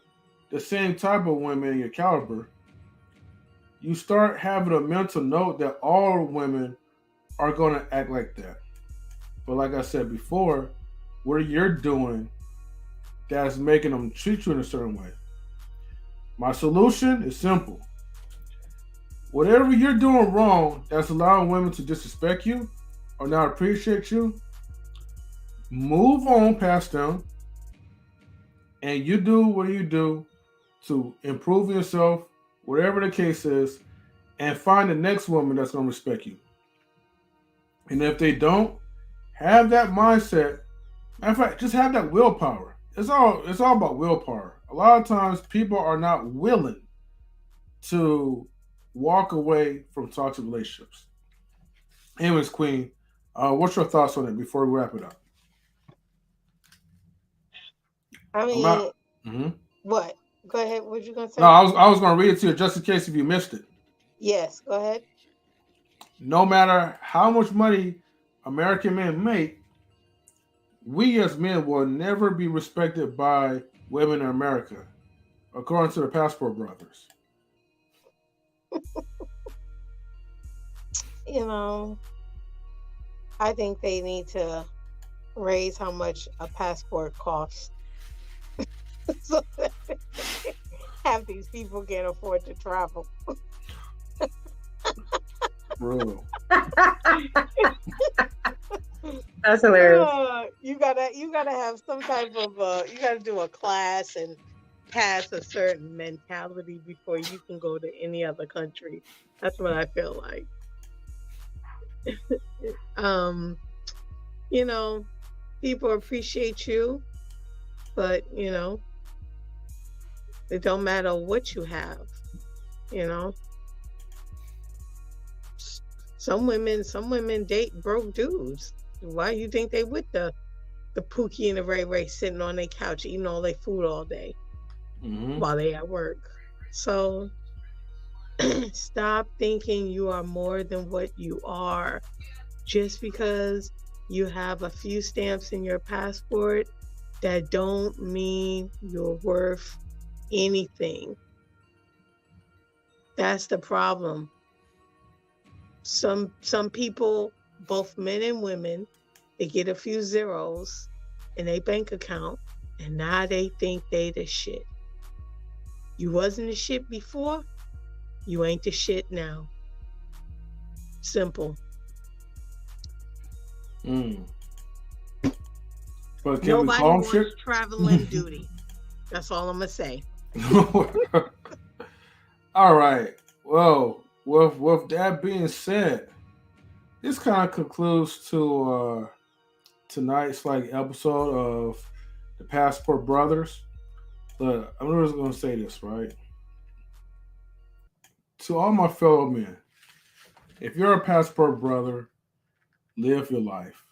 the same type of women in your caliber, you start having a mental note that all women are going to act like that. But like I said before, what you're doing that's making them treat you in a certain way. My solution is simple. Whatever you're doing wrong that's allowing women to disrespect you or not appreciate you, move on past them and you do what you do to improve yourself, whatever the case is, and find the next woman that's going to respect you. And if they don't, have that mindset. In fact, just have that willpower. It's all about willpower. A lot of times people are not willing to walk away from toxic relationships. Anyways, Queen, what's your thoughts on it before we wrap it up? I mean, what? Go ahead. What you gonna say? No, I was gonna read it to you just in case if you missed it. Yes, go ahead. No matter how much money American men make, we as men will never be respected by women in America, according to the Passport Brothers. I think they need to raise how much a passport costs so that half these people can't afford to travel. Bro. That's hilarious. You gotta have some type of you gotta do a class and pass a certain mentality before you can go to any other country. That's what I feel like. People appreciate you, but it don't matter what you have. Some women date broke dudes. Why you think they with the Pookie and the Ray Ray sitting on their couch eating all their food all day while they at work? So stop thinking you are more than what you are. Just because you have a few stamps in your passport, that don't mean you're worth anything. That's the problem. Some people, both men and women, they get a few zeros in their bank account and now they think they the shit. You wasn't the shit before, you ain't the shit now. Simple. But can nobody we wants shit? traveling duty. That's all I'm gonna say. All right. Well, with that being said, this kind of concludes to tonight's episode of the Passport Brothers. But I'm just gonna say this, right? To all my fellow men, if you're a passport brother, live your life.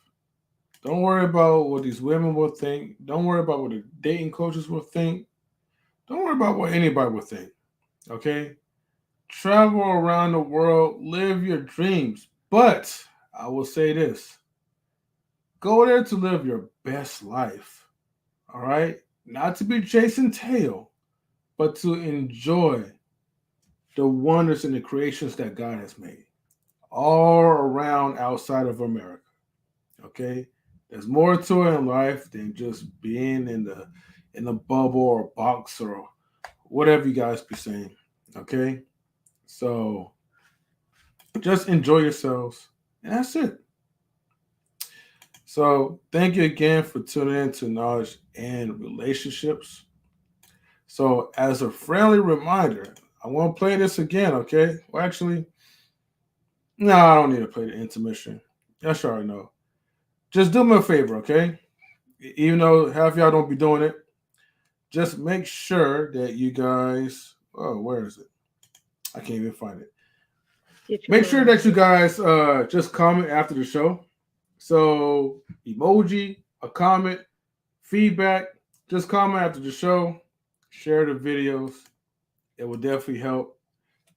Don't worry about what these women will think. Don't worry about what the dating coaches will think. Don't worry about what anybody will think. Okay? Travel around the world, live your dreams. But I will say this. Go there to live your best life. All right? Not to be chasing tail, but to enjoy the wonders and the creations that God has made all around outside of America. Okay? There's more to it in life than just being in the bubble or box or whatever you guys be saying. Okay? So just enjoy yourselves. And that's it. So thank you again for tuning in to Knowledge and Relationships. So as a friendly reminder, I want to play this again, okay? Well, actually, no, I don't need to play the intermission. Yes, you already know. Just do me a favor, okay? even though half y'all don't be doing it, just make sure that you guys. Oh, where is it? I can't even find it. Make sure that you guys just comment after the show. So emoji, a comment, feedback. Just comment after the show. Share the videos. It will definitely help.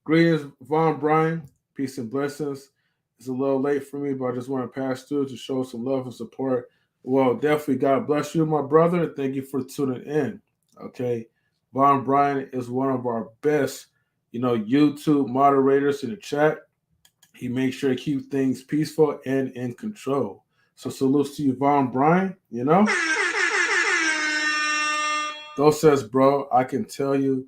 Greetings, Vouaghn Bryant. Peace and blessings. It's a little late for me, but I just want to pass through to show some love and support. Well, definitely God bless you, my brother. Thank you for tuning in. Okay. Vouaghn Bryant is one of our best, YouTube moderators in the chat. He makes sure to keep things peaceful and in control. So salute to you, Vouaghn Bryant, Though says, bro, I can tell you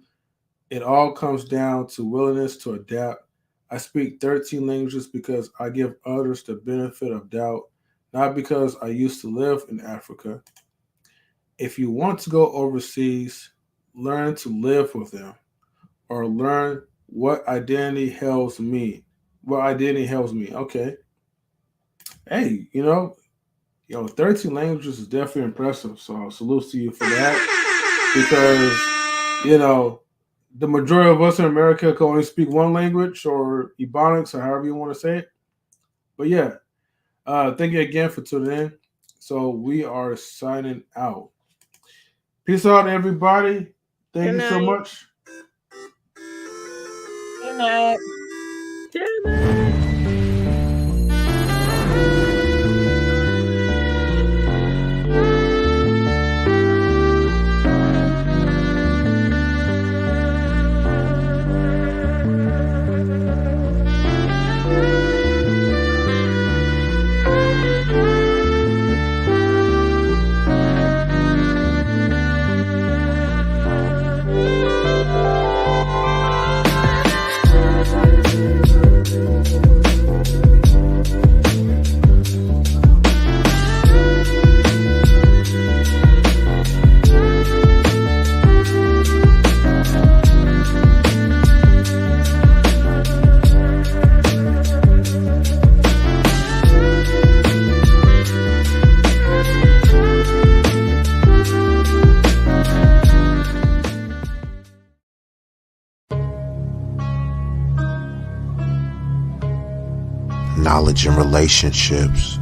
it all comes down to willingness to adapt. I speak 13 languages because I give others the benefit of doubt, not because I used to live in Africa. If you want to go overseas, learn to live with them or learn what identity helps me. Okay. Hey, 13 languages is definitely impressive. So salute to you for that. Because, the majority of us in America can only speak one language or Ebonics or however you want to say it. But yeah, thank you again for tuning in. So we are signing out. Peace out, everybody. Thank you so much. Good night. Good night. Knowledge and relationships